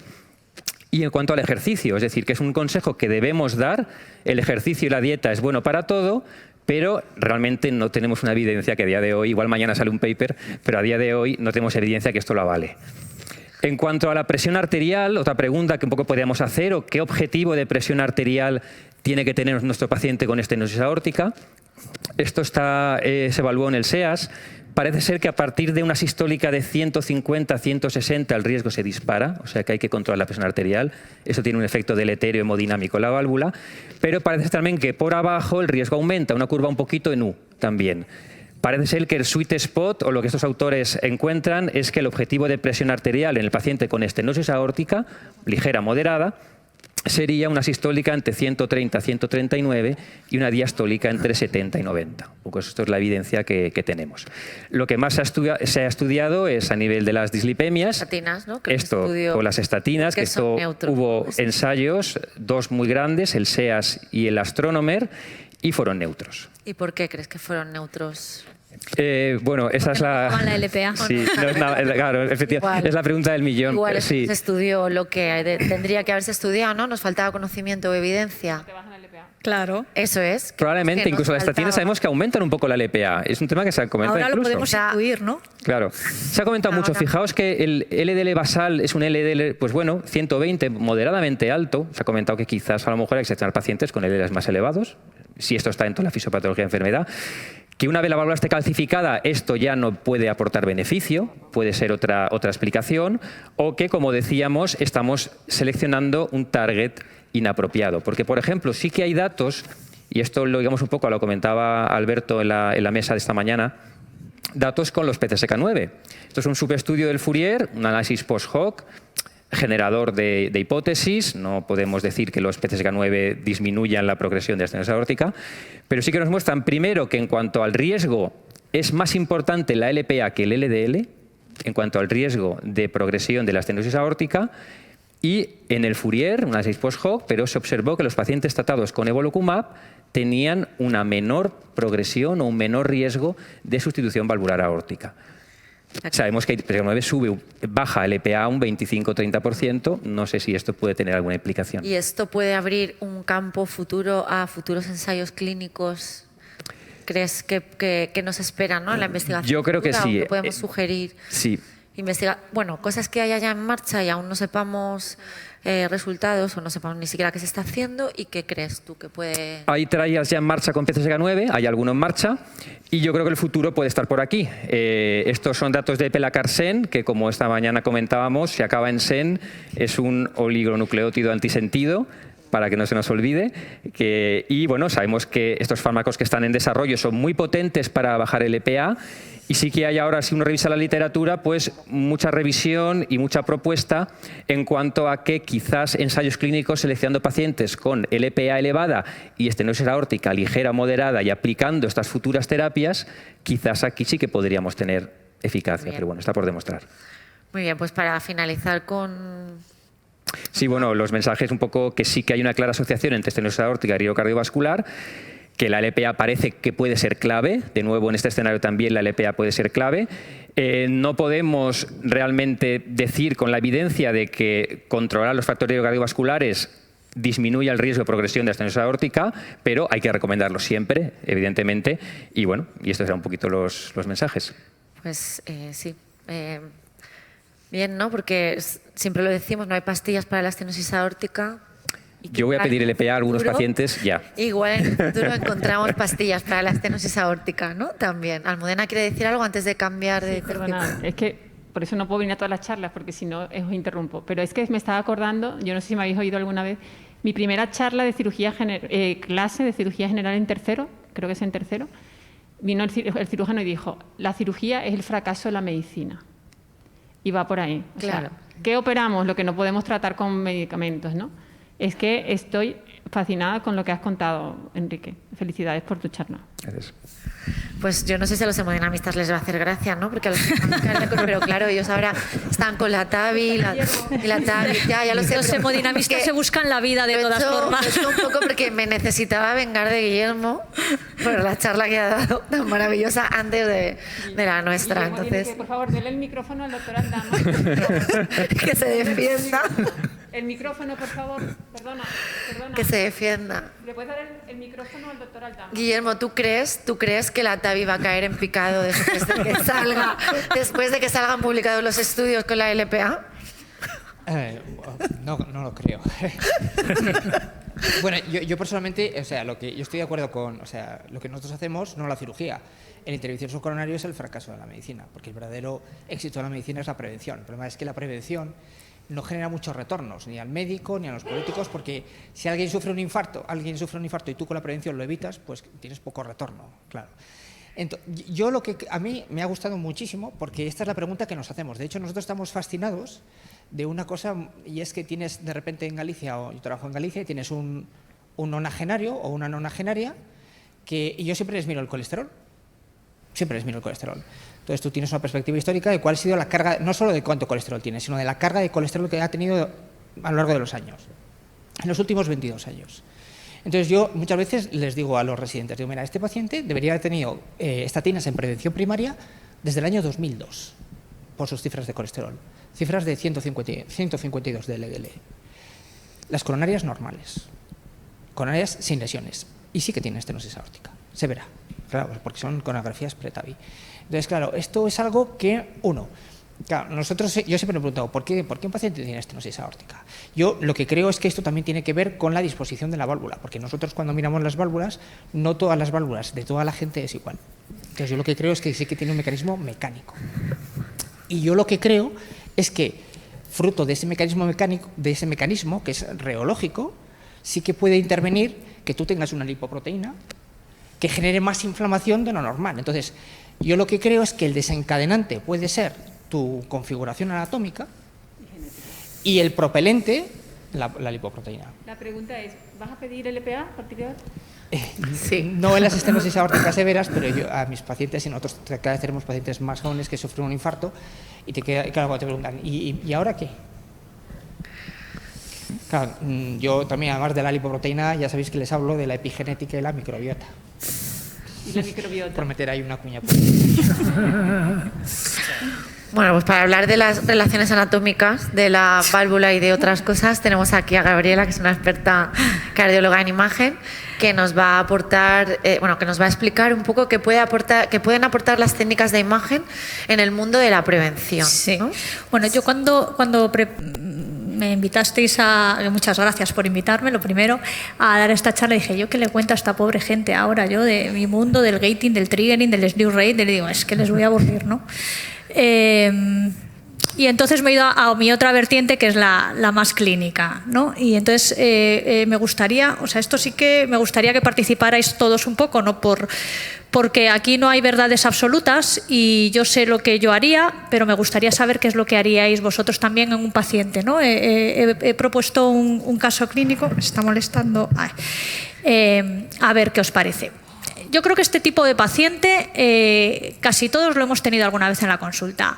Y en cuanto al ejercicio, es decir, que es un consejo que debemos dar, el ejercicio y la dieta es bueno para todo, pero realmente no tenemos una evidencia que a día de hoy, igual mañana sale un paper, pero a día de hoy no tenemos evidencia que esto lo avale. En cuanto a la presión arterial, otra pregunta que un poco podríamos hacer, o qué objetivo de presión arterial tiene que tener nuestro paciente con estenosis aórtica. Esto se evaluó en el SEAS. Parece ser que a partir de una sistólica de 150 a 160 el riesgo se dispara, o sea que hay que controlar la presión arterial. Eso tiene un efecto deletéreo hemodinámico en la válvula, pero parece también que por abajo el riesgo aumenta, una curva un poquito en U también. Parece ser que el sweet spot, o lo que estos autores encuentran, es que el objetivo de presión arterial en el paciente con estenosis aórtica, ligera, moderada, sería una sistólica entre 130 a 139 y una diastólica entre 70 y 90. Un poco esto es la evidencia que tenemos. Lo que más se ha estudiado es a nivel de las dislipemias. Estatinas, ¿no? Esto con las estatinas, que esto hubo ensayos, 2 muy grandes, el SEAS y el Astronomer, y fueron neutros. ¿Y por qué crees que fueron neutros? Bueno, esa es la LPA. Sí, no es nada, claro, efectivamente, es la pregunta del millón. Igual sí. se estudió lo que tendría que haberse estudiado, ¿no? Nos faltaba conocimiento o evidencia. Claro. Eso es. Probablemente, incluso las estatinas sabemos que aumentan un poco la LPA. Es un tema que se ha comentado ahora incluso. Lo podemos intuir, ¿no? Claro. Se ha comentado mucho. Fijaos que el LDL basal es un LDL, pues bueno, 120, moderadamente alto. Se ha comentado que quizás a lo mejor hay que seleccionar pacientes con LDLs más elevados, si esto está dentro de la fisiopatología de enfermedad. Que una vez la válvula esté calcificada, esto ya no puede aportar beneficio, puede ser otra explicación, o que, como decíamos, estamos seleccionando un target inapropiado. Porque, por ejemplo, sí que hay datos, y esto lo digamos un poco, lo comentaba Alberto en la mesa de esta mañana, datos con los PCSK9. Esto es un subestudio del Fourier, un análisis post-hoc, generador de hipótesis. No podemos decir que los PCSK9 disminuyan la progresión de la estenosis aórtica, pero sí que nos muestran primero que en cuanto al riesgo es más importante la LPA que el LDL, en cuanto al riesgo de progresión de la estenosis aórtica. Y en el Fourier, un análisis post-hoc, pero se observó que los pacientes tratados con evolocumab tenían una menor progresión o un menor riesgo de sustitución valvular aórtica. Sabemos que baja el EPA un 25-30%, no sé si esto puede tener alguna implicación. ¿Y esto puede abrir un campo futuro a futuros ensayos clínicos? ¿Crees que nos esperan, ¿no?, en la investigación? Yo creo que sí. ¿O que podemos sugerir? Sí. Bueno, cosas que haya ya en marcha y aún no sepamos resultados o no sepamos ni siquiera qué se está haciendo, y qué crees tú que puede... Hay trials ya en marcha con PCSK9, hay alguno en marcha, y yo creo que el futuro puede estar por aquí. Estos son datos de pelacarsen, que como esta mañana comentábamos, se acaba en sen, es un oligonucleótido antisentido, para que no se nos olvide, y bueno, sabemos que estos fármacos que están en desarrollo son muy potentes para bajar el EPA, y sí que hay ahora, si uno revisa la literatura, pues mucha revisión y mucha propuesta en cuanto a que quizás ensayos clínicos seleccionando pacientes con el EPA elevada y estenosis aórtica ligera o moderada y aplicando estas futuras terapias, quizás aquí sí que podríamos tener eficacia, pero bueno, está por demostrar. Muy bien, pues para finalizar con... Sí, bueno, los mensajes un poco que sí que hay una clara asociación entre estenosis aórtica y riesgo cardiovascular, que la LPA parece que puede ser clave, de nuevo en este escenario también la LPA puede ser clave. No podemos realmente decir con la evidencia de que controlar los factores cardiovasculares disminuye el riesgo de progresión de la estenosis aórtica, pero hay que recomendarlo siempre, evidentemente, y bueno, y estos eran un poquito los mensajes. Pues sí. Bien, ¿no? Porque siempre lo decimos, no hay pastillas para la estenosis aórtica. Yo voy a pedir el EPA a algunos pacientes ya. Igual en el futuro encontramos pastillas para la estenosis aórtica, ¿no? También. Almudena, ¿quiere decir algo antes de cambiar de perdona, es que por eso no puedo venir a todas las charlas, porque si no os interrumpo. Pero es que me estaba acordando, yo no sé si me habéis oído alguna vez, mi primera charla de cirugía clase de cirugía general en tercero, creo que es en tercero, vino el cirujano y dijo, la cirugía es el fracaso de la medicina. Y va por ahí. O claro. sea, ¿qué operamos? Lo que no podemos tratar con medicamentos, ¿no? Es que estoy fascinada con lo que has contado, Enrique. Felicidades por tu charla. Gracias. Pues yo no sé si a los hemodinamistas les va a hacer gracia, ¿no? Porque a los pero claro, ellos ahora están con la TAVI y la TAVI. Ya lo sé. Los hemodinamistas se buscan la vida de todas formas. Lo he hecho un poco porque me necesitaba vengar de Guillermo por la charla que ha dado tan maravillosa antes de la nuestra. Guillermo, entonces, por favor, denle el micrófono al doctor Aldama. Que se defienda. El micrófono, por favor. Perdona. Que se defienda. ¿Le puedes dar el micrófono al doctor Aldama? Guillermo, ¿tú crees que la TAVI va a caer en picado después de que salgan publicados los estudios con la LPA? No lo creo. Bueno, yo personalmente, o sea, yo estoy de acuerdo con, o sea, lo que nosotros hacemos, no la cirugía. El intervención subcoronario es el fracaso de la medicina, porque el verdadero éxito de la medicina es la prevención. El problema es que la prevención no genera muchos retornos, ni al médico ni a los políticos, porque si alguien sufre un infarto y tú con la prevención lo evitas, pues tienes poco retorno, claro. Entonces, lo que a mí me ha gustado muchísimo, porque esta es la pregunta que nos hacemos. De hecho, nosotros estamos fascinados de una cosa, y es que tienes de repente en Galicia, o yo trabajo en Galicia, y tienes un nonagenario o una nonagenaria, y yo siempre les miro el colesterol. Entonces tú tienes una perspectiva histórica de cuál ha sido la carga, no solo de cuánto colesterol tiene, sino de la carga de colesterol que ha tenido a lo largo de los años, en los últimos 22 años. Entonces yo muchas veces les digo a los residentes, digo, mira, este paciente debería haber tenido estatinas en prevención primaria desde el año 2002, por sus cifras de colesterol, cifras de 152 de LDL. Las coronarias normales, coronarias sin lesiones, y sí que tiene estenosis aórtica, se verá, claro, porque son coronografías pre-TAVI. Entonces, claro, esto es algo que, claro, yo siempre me he preguntado, ¿por qué un paciente tiene estenosis aórtica? Yo lo que creo es que esto también tiene que ver con la disposición de la válvula, porque nosotros cuando miramos las válvulas, no todas las válvulas de toda la gente es igual. Entonces yo lo que creo es que sí que tiene un mecanismo mecánico. Y yo lo que creo es que, fruto de ese mecanismo mecánico, de ese mecanismo que es reológico, sí que puede intervenir que tú tengas una lipoproteína que genere más inflamación de lo normal. Entonces, yo lo que creo es que el desencadenante puede ser tu configuración anatómica y el propelente la lipoproteína. La pregunta es, ¿vas a pedir LPA a partir de ahora? Sí. No en las estenosis aórticas severas, pero yo a mis pacientes y nosotros cada vez tenemos pacientes más jóvenes que sufren un infarto y claro, cuando te preguntan, ¿y ahora qué? Claro, yo también, además de la lipoproteína, ya sabéis que les hablo de la epigenética y la microbiota. Y la microbiota. Por meter ahí una cuña. Bueno, pues para hablar de las relaciones anatómicas de la válvula y de otras cosas, tenemos aquí a Gabriela, que es una experta cardióloga en imagen, que nos va a aportar, que nos va a explicar un poco qué pueden aportar las técnicas de imagen en el mundo de la prevención. Sí. ¿No? Bueno, yo cuando me invitasteis muchas gracias por invitarme, lo primero, a dar esta charla, dije, ¿yo qué le cuento a esta pobre gente ahora? Yo de mi mundo, del gating, del triggering, del slew rate, le digo, es que les voy a aburrir, ¿no? Y entonces me he ido a mi otra vertiente, que es la más clínica, ¿no? Y entonces me gustaría, esto sí que me gustaría que participarais todos un poco, ¿no? Porque aquí no hay verdades absolutas y yo sé lo que yo haría, pero me gustaría saber qué es lo que haríais vosotros también en un paciente, ¿no? He propuesto un caso clínico, me está molestando, a ver qué os parece. Yo creo que este tipo de paciente casi todos lo hemos tenido alguna vez en la consulta.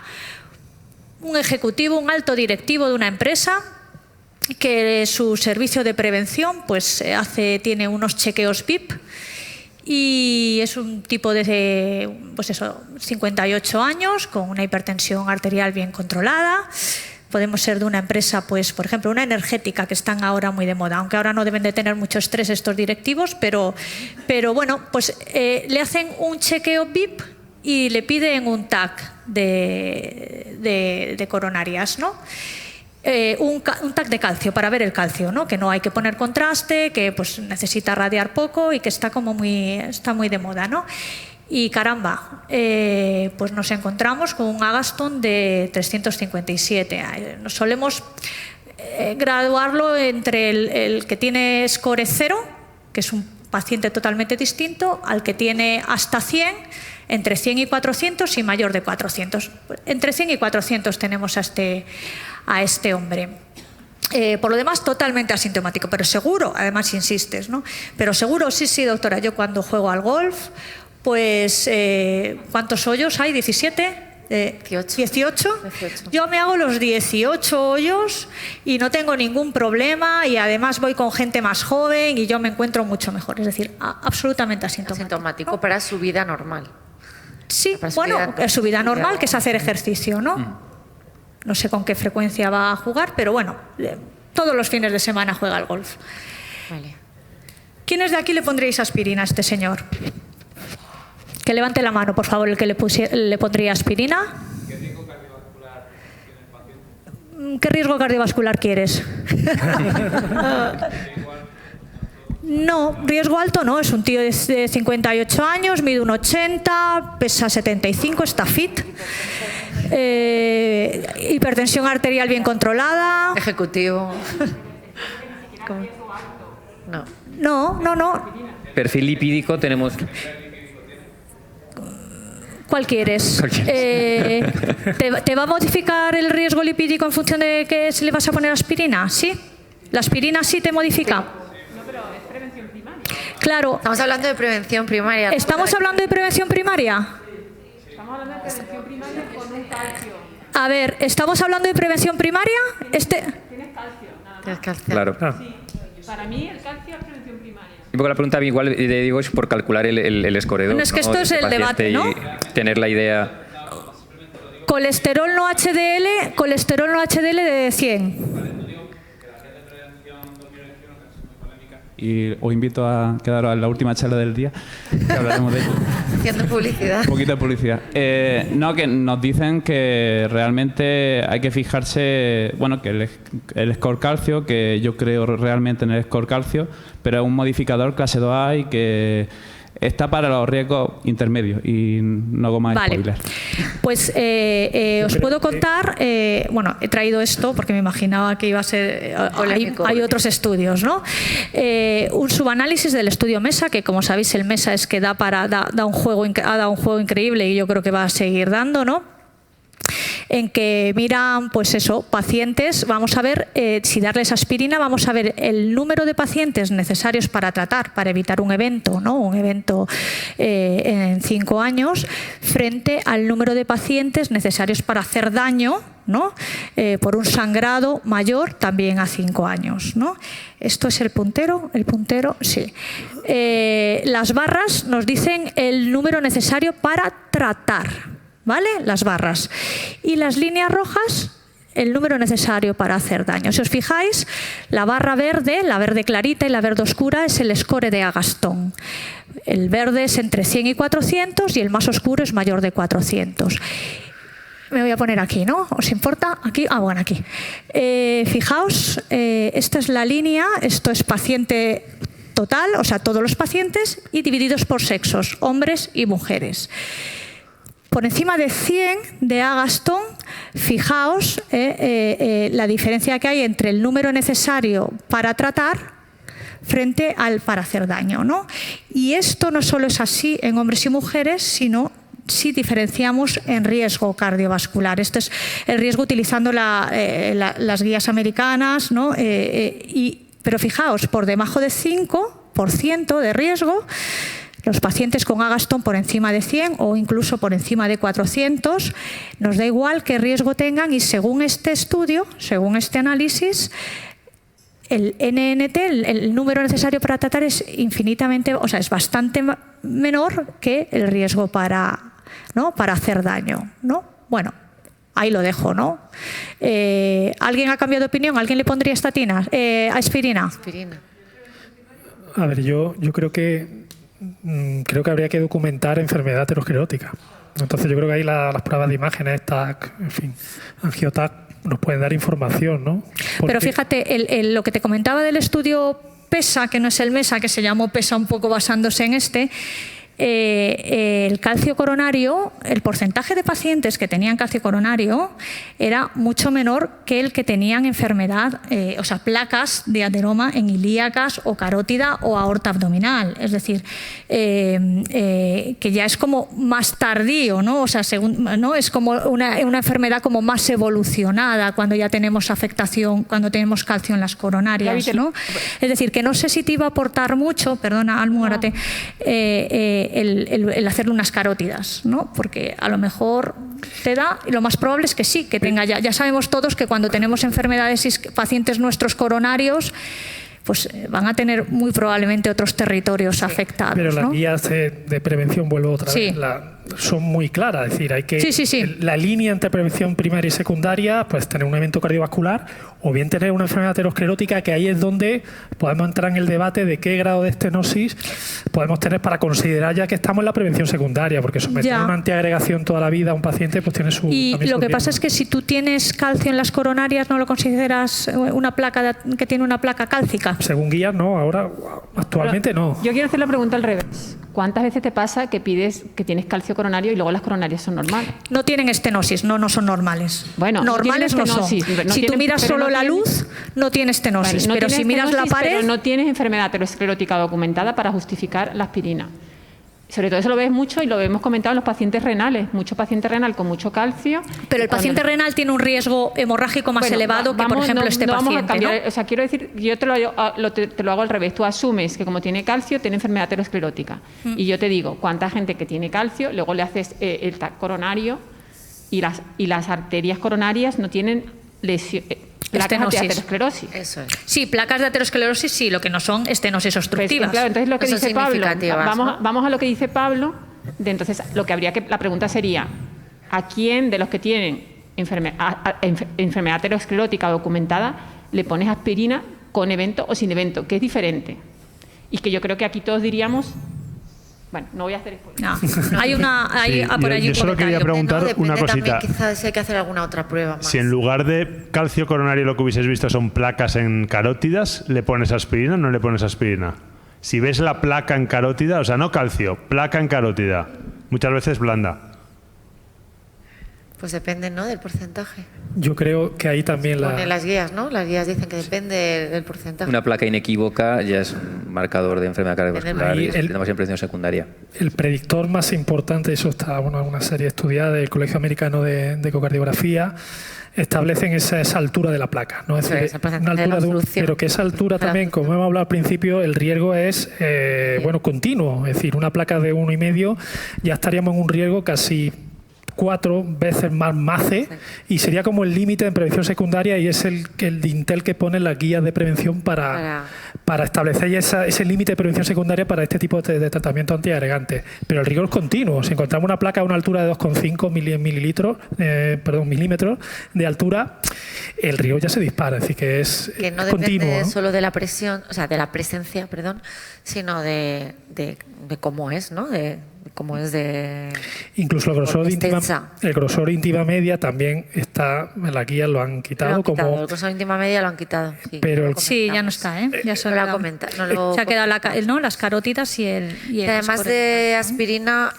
Un ejecutivo, un alto directivo de una empresa que su servicio de prevención tiene unos chequeos VIP y es un tipo de 58 años con una hipertensión arterial bien controlada. Podemos ser de una empresa, por ejemplo, una energética, que están ahora muy de moda, aunque ahora no deben de tener mucho estrés estos directivos, pero bueno, le hacen un chequeo VIP y le piden un TAC de coronarias, ¿no? Un TAC de calcio para ver el calcio, ¿no? Que no hay que poner contraste, que necesita radiar poco y que está muy de moda, ¿no? Y caramba, nos encontramos con un Agaston de 357. Nos solemos graduarlo entre el que tiene score 0, que es un paciente totalmente distinto, al que tiene hasta 100, entre 100 y 400 y mayor de 400. Entre 100 y 400 tenemos a este hombre. Por lo demás, totalmente asintomático, pero seguro, además insistes, ¿no? Pero seguro, sí, doctora, yo cuando juego al golf, ¿cuántos hoyos hay? ¿17? 18. Yo me hago los 18 hoyos y no tengo ningún problema y además voy con gente más joven y yo me encuentro mucho mejor. Es decir, absolutamente asintomático. ¿No? Para su vida normal. Sí, su vida normal, que es hacer ejercicio, ¿no? No sé con qué frecuencia va a jugar, pero bueno, todos los fines de semana juega al golf. Vale. ¿Quiénes de aquí le pondríais aspirina a este señor? Que levante la mano, por favor, el que le pondría aspirina. ¿Qué riesgo cardiovascular tiene el paciente? ¿Qué riesgo cardiovascular quieres? No, riesgo alto no, es un tío de 58 años, mide 1,80, pesa 75, está fit. Hipertensión arterial bien controlada. Ejecutivo. No. Perfil lipídico tenemos... ¿Cuál quieres? ¿Te va a modificar el riesgo lipídico en función de que se le vas a poner aspirina? ¿Sí? ¿La aspirina sí te modifica? No, pero es prevención primaria. Claro. Estamos hablando de prevención primaria. ¿Estamos hablando de prevención primaria? Estamos hablando de prevención primaria con un calcio. A ver, ¿estamos hablando de prevención primaria? Tienes calcio, nada más. Tienes calcio. Claro. Sí. Para mí el calcio es prevención primaria. Y porque la pregunta igual le digo es por calcular el escoredo. Bueno, es que esto es el debate, ¿no? Y tener la idea... Colesterol no HDL de 100. Y os invito a quedaros a la última charla del día, que hablaremos de ello. Haciendo publicidad. Un poquito de publicidad. Que nos dicen que realmente hay que fijarse, que el score calcio, que yo creo realmente en el score calcio, pero es un modificador clase 2A y que está para los riesgos intermedios y no hago más spoiler. Pues os puedo contar, he traído esto porque me imaginaba que iba a ser, hay otros estudios, ¿no? Un subanálisis del estudio MESA, que como sabéis el MESA es que ha dado un juego increíble y yo creo que va a seguir dando, ¿no? en que miran, pues eso, pacientes, vamos a ver si darles aspirina, vamos a ver el número de pacientes necesarios para tratar, para evitar un evento, ¿no? Un evento en 5 años, frente al número de pacientes necesarios para hacer daño, ¿no? Por un sangrado mayor también a 5 años, ¿no? Esto es el puntero, sí. Las barras nos dicen el número necesario para tratar, ¿vale? Las barras. Y las líneas rojas, el número necesario para hacer daño. Si os fijáis, la barra verde, la verde clarita y la verde oscura es el score de Agastón. El verde es entre 100 y 400 y el más oscuro es mayor de 400. Me voy a poner aquí, ¿no? ¿Os importa? Aquí. Ah, bueno, aquí. Fijaos, esta es la línea, esto es paciente total, o sea, todos los pacientes, y divididos por sexos, hombres y mujeres. Por encima de 100 de Agastón, fijaos la diferencia que hay entre el número necesario para tratar frente al para hacer daño, ¿no? Y esto no solo es así en hombres y mujeres, sino si diferenciamos en riesgo cardiovascular. Este es el riesgo utilizando las guías americanas, ¿no? Pero fijaos, por debajo de 5% de riesgo, los pacientes con Agastón por encima de 100 o incluso por encima de 400, nos da igual qué riesgo tengan, y según este estudio, según este análisis, el NNT, el número necesario para tratar, es infinitamente, o sea, es bastante menor que el riesgo para hacer daño, ¿no? Bueno, ahí lo dejo, ¿no? ¿Alguien ha cambiado de opinión? ¿Alguien le pondría aspirina? Aspirina. A ver, yo creo que habría que documentar enfermedad aterosclerótica. Entonces yo creo que ahí las pruebas de imágenes, TAC, en fin, Angiotac, nos pueden dar información, ¿no? Pero fíjate, lo que te comentaba del estudio PESA, que no es el MESA, que se llamó PESA un poco basándose en este, el calcio coronario, el porcentaje de pacientes que tenían calcio coronario era mucho menor que el que tenían enfermedad, o sea, placas de ateroma en ilíacas o carótida o aorta abdominal. Es decir, que ya es como más tardío, ¿no? O sea, ¿no? Es como una enfermedad como más evolucionada cuando ya tenemos afectación, cuando tenemos calcio en las coronarias, ¿no? Es decir, que no sé si te iba a aportar mucho, perdona, Almuérate, el hacerle unas carótidas, ¿no? Porque a lo mejor te da, y lo más probable es que sí, que tenga ya. Ya sabemos todos que cuando tenemos enfermedades y pacientes nuestros coronarios, pues van a tener muy probablemente otros territorios afectados. Pero las ¿no? guías de prevención, vuelvo otra vez, son muy claras. Es decir, hay que la línea entre prevención primaria y secundaria, pues tener un evento cardiovascular o bien tener una enfermedad aterosclerótica, que ahí es donde podemos entrar en el debate de qué grado de estenosis podemos tener para considerar ya que estamos en la prevención secundaria, porque someter a una antiagregación toda la vida a un paciente pues tiene su... Y lo que pasa es que si tú tienes calcio en las coronarias, ¿no lo consideras una placa que tiene una placa cálcica? Según guías, no. Ahora, actualmente pero no. Yo quiero hacer la pregunta al revés. ¿Cuántas veces te pasa que pides que tienes calcio coronario y luego las coronarias son normales? No tienen estenosis, no son normales. Bueno, normales no son. Si tú miras solo la luz, no tiene estenosis. Pero si miras la pared... Pero no tienes enfermedad aterosclerótica documentada para justificar la aspirina. Sobre todo eso lo ves mucho y lo hemos comentado en los pacientes renales. Mucho paciente renal con mucho calcio. Pero el paciente renal tiene un riesgo hemorrágico más elevado que, por ejemplo, este paciente. Vamos a cambiar, ¿no? O sea, quiero decir, yo te lo hago al revés. Tú asumes que como tiene calcio, tiene enfermedad aterosclerótica. Y yo te digo, ¿cuánta gente que tiene calcio? Luego le haces el TAC coronario y las arterias coronarias no tienen lesión. Placas de aterosclerosis. Eso es. Sí, placas de aterosclerosis sí, lo que no son estenosis obstructivas. Pues, claro, entonces lo que Eso dice Pablo, ¿no? vamos a lo que dice Pablo. Entonces, la pregunta sería, ¿a quién de los que tienen enfermedad aterosclerótica documentada le pones aspirina con evento o sin evento? Que es diferente. Y que yo creo que aquí todos diríamos... Bueno, no voy a hacer spoiler. No. Hay por allí yo solo quería preguntar una cosita. Quizás si hay que hacer alguna otra prueba más. Si en lugar de calcio coronario lo que hubieses visto son placas en carótidas, ¿le pones aspirina o no le pones aspirina? Si ves la placa en carótida, o sea, no calcio, placa en carótida, muchas veces blanda. Pues depende, ¿no?, del porcentaje. Yo creo que ahí también Pone las guías, ¿no? Las guías dicen que depende del porcentaje. Una placa inequívoca ya es un marcador de enfermedad cardiovascular y tenemos impresión secundaria. el predictor más importante, eso está en una serie estudiada del Colegio Americano de Ecocardiografía, establecen esa altura de la placa, ¿no? Es decir, una altura pero que esa altura también, como hemos hablado al principio, el riesgo es continuo. Es decir, una placa de 1,5 ya estaríamos en un riesgo casi 4 veces más MACE y sería como el límite de prevención secundaria, y es el INTEL que pone las guías de prevención para establecer ese límite de prevención secundaria para este tipo de tratamiento antiagregante. Pero el riesgo es continuo. Si encontramos una placa a una altura de 2,5 milímetros de altura, el riesgo ya se dispara. Es decir, que es no continuo, depende ¿no? solo de la presión, o sea, de la presencia, sino de cómo es, ¿no? De cómo es de... Incluso el grosor de íntima media también está en la guía, lo han quitado. El grosor de íntima media lo han quitado. Sí, pero sí, ya no está, ¿eh? Ya se no ha lo comenta, se ha quedado las carótidas y el además de aspirina...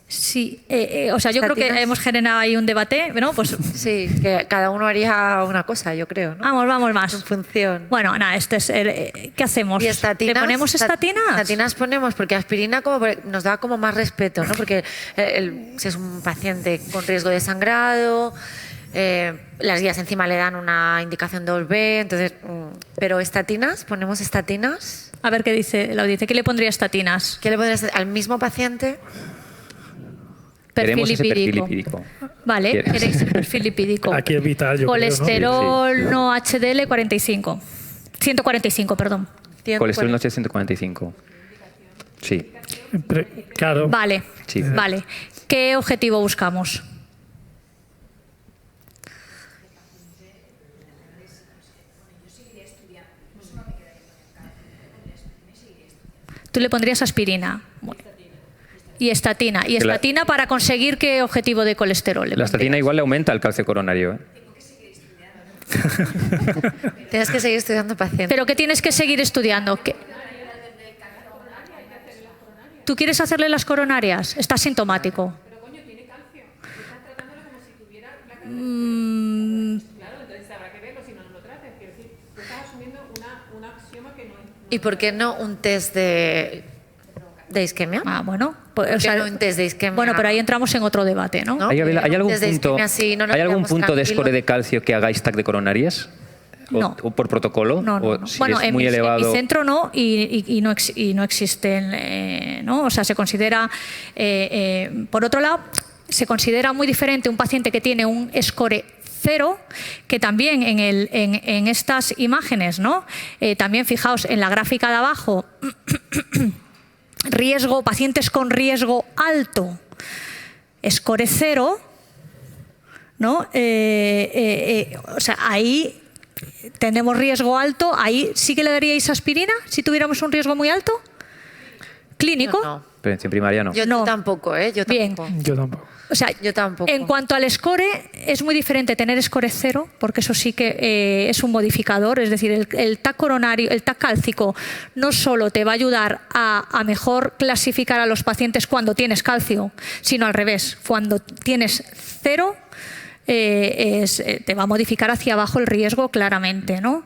sí, o sea, yo creo que hemos generado ahí un debate, ¿no? Pues sí, que cada uno haría una cosa, yo creo, ¿no? Vamos más. En función. Bueno, nada, ¿qué hacemos? ¿Y estatinas? ¿Le ponemos estatinas? Estatinas ponemos, porque aspirina nos da como más respeto, ¿no? Porque si es un paciente con riesgo de sangrado, las guías encima le dan una indicación 2B, entonces, pero estatinas, ponemos estatinas. A ver qué dice la audiencia. ¿Qué le pondría estatinas? ¿Qué le pondrías al mismo paciente? Queremos ese perfil lipídico. Vale, queréis el perfil lipídico. Aquí es vital, yo colesterol creo, no HDL 145, perdón. Colesterol no HDL 145. Sí. Claro. Vale, sí. Vale. ¿Qué objetivo buscamos? Tú le pondrías aspirina. Y estatina. ¿Y estatina para conseguir qué objetivo de colesterol? La estatina igual le aumenta el calcio coronario, ¿eh? Tienes que seguir estudiando pacientes. ¿Pero qué tienes que seguir estudiando? ¿Tú quieres hacerle las coronarias? Está sintomático. Pero coño, tiene calcio. Estás tratándolo como si tuviera placa de... Claro, entonces habrá que verlo si no lo tratas. Quiero decir, tú estás asumiendo un axioma que no es... ¿Y por qué no un test de isquemia? Bueno, pues, no un test de isquemia. Bueno, pero ahí entramos en otro debate, ¿no? ¿Hay algún punto de score de calcio que hagáis TAC de coronarias? No. ¿O por protocolo? No. ¿O si bueno, es muy elevado? En mi centro no, y no existen, ¿no? O sea, se considera, por otro lado, se considera muy diferente un paciente que tiene un score 0, que también en estas imágenes, ¿no? También fijaos en la gráfica de abajo, pacientes con riesgo alto, score 0, ¿no? O sea, ahí tenemos riesgo alto, ahí sí que le daríais aspirina si tuviéramos un riesgo muy alto, clínico. No. Prevención primaria no. Yo tampoco, ¿eh? Yo tampoco. Bien. Yo tampoco. O sea, yo tampoco. En cuanto al score, es muy diferente tener score 0, porque eso sí que es un modificador, es decir, el TAC coronario, el TAC cálcico, no solo te va a ayudar a mejor clasificar a los pacientes cuando tienes calcio, sino al revés, cuando tienes 0, te va a modificar hacia abajo el riesgo claramente, ¿no?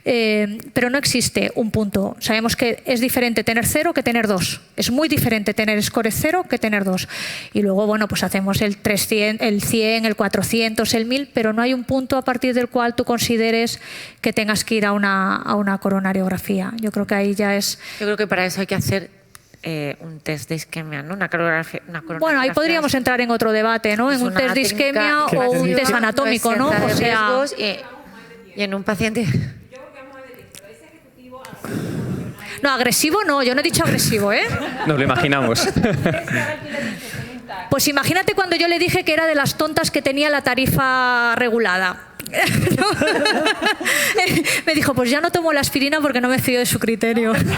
Pero no existe un punto. Sabemos que es diferente tener 0 que tener 2. Es muy diferente tener score 0 que tener 2. Y luego, bueno, pues hacemos el 300, el 100, el 400, el 1000, pero no hay un punto a partir del cual tú consideres que tengas que ir a una coronariografía. Yo creo que ahí ya es... Yo creo que para eso hay que hacer un test de isquemia, ¿no? Una coronariografía. Bueno, ahí podríamos entrar en otro debate, ¿no? En un test de isquemia o un test anatómico, ¿no? O sea, y en un paciente... No, agresivo no, yo no he dicho agresivo, ¿eh? Nos lo imaginamos. Pues imagínate cuando yo le dije que era de las tontas que tenía la tarifa regulada. Me dijo, pues ya no tomo la aspirina porque no me fío de su criterio. ¿Cómo tú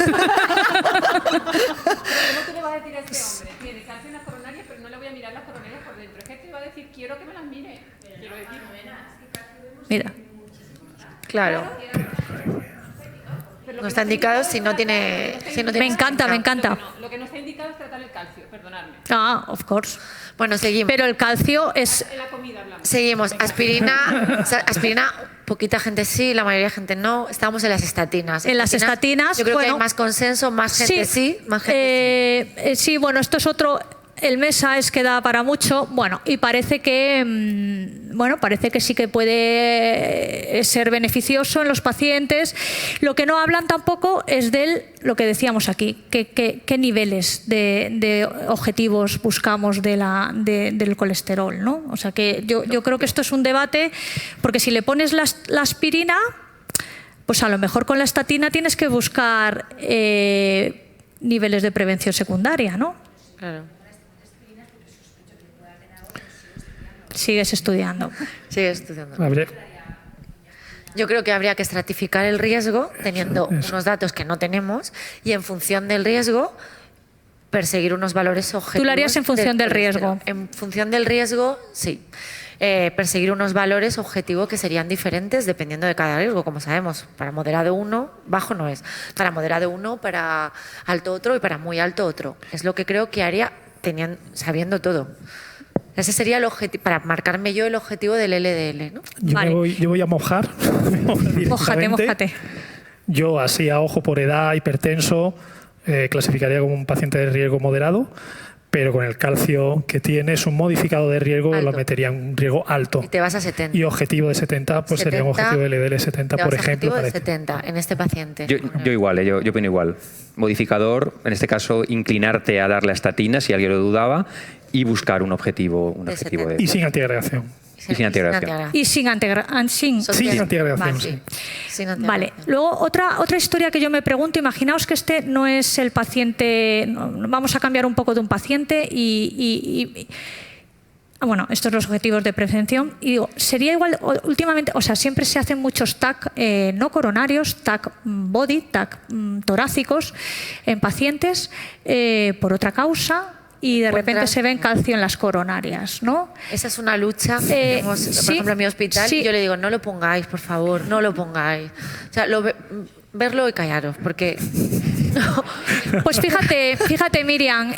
le vas a decir a este hombre? Tiene calcio en las coronarias, pero no le voy a mirar las coronarias por dentro. Es que te va a decir, quiero que me las mire. Quiero decir, mira. Claro. No está indicado si no tiene... Me encanta, me encanta. No, lo que no está indicado es tratar el calcio, perdonadme. Ah, of course. Bueno, seguimos. Pero el calcio es... En la comida hablamos. Seguimos. Aspirina, aspirina, poquita gente sí, la mayoría de gente no. Estamos en las estatinas. En las estatinas, yo creo que bueno, hay más consenso, más gente sí, más gente sí, bueno, esto es otro... El MESA es que da para mucho, bueno, y parece que, parece que sí que puede ser beneficioso en los pacientes. Lo que no hablan tampoco es lo que decíamos aquí, qué niveles de objetivos buscamos del colesterol, ¿no? O sea que yo creo que esto es un debate, porque si le pones la aspirina, pues a lo mejor con la estatina tienes que buscar niveles de prevención secundaria, ¿no? Claro. Sigues estudiando. Sigues estudiando. Habría- Yo creo que habría que estratificar el riesgo teniendo unos datos que no tenemos y en función del riesgo perseguir unos valores objetivos. ¿Tú lo harías en función del riesgo? En función del riesgo, sí. Perseguir unos valores objetivos que serían diferentes dependiendo de cada riesgo, como sabemos. Para moderado uno, bajo no es. Para moderado uno, para alto otro y para muy alto otro. Es lo que creo que haría sabiendo todo. Ese sería el objetivo, para marcarme yo el objetivo del LDL, ¿no? Yo voy a mojar. Mójate, mójate. Yo, así a ojo por edad, hipertenso, clasificaría como un paciente de riesgo moderado, pero con el calcio que tiene es un modificado de riesgo, Alto. lo metería en un riesgo alto. Y te vas a 70. Y objetivo de 70, pues sería un objetivo de LDL 70, te por vas a ejemplo. objetivo de parece. 70 en este paciente. Yo igual, yo opino igual. Modificador, en este caso, inclinarte a dar la estatina si alguien lo dudaba y buscar un objetivo De de... Y sin antiagregación. Y sin antiagregación. Y sin antiagregación. Sin antiagregación, sí. Sin antiagregación. Vale, luego otra historia que yo me pregunto, imaginaos que este no es el paciente, vamos a cambiar un poco de un paciente bueno, estos son los objetivos de prevención y digo, sería igual, últimamente, o sea, siempre se hacen muchos TAC no coronarios, TAC body, TAC torácicos en pacientes por otra causa y de repente se ven calcio en las coronarias, ¿no? Esa es una lucha que tenemos, por sí, ejemplo, en mi hospital. sí. Y yo le digo, no lo pongáis, por favor, no lo pongáis. O sea, verlo y callaros, porque... Pues fíjate Miriam,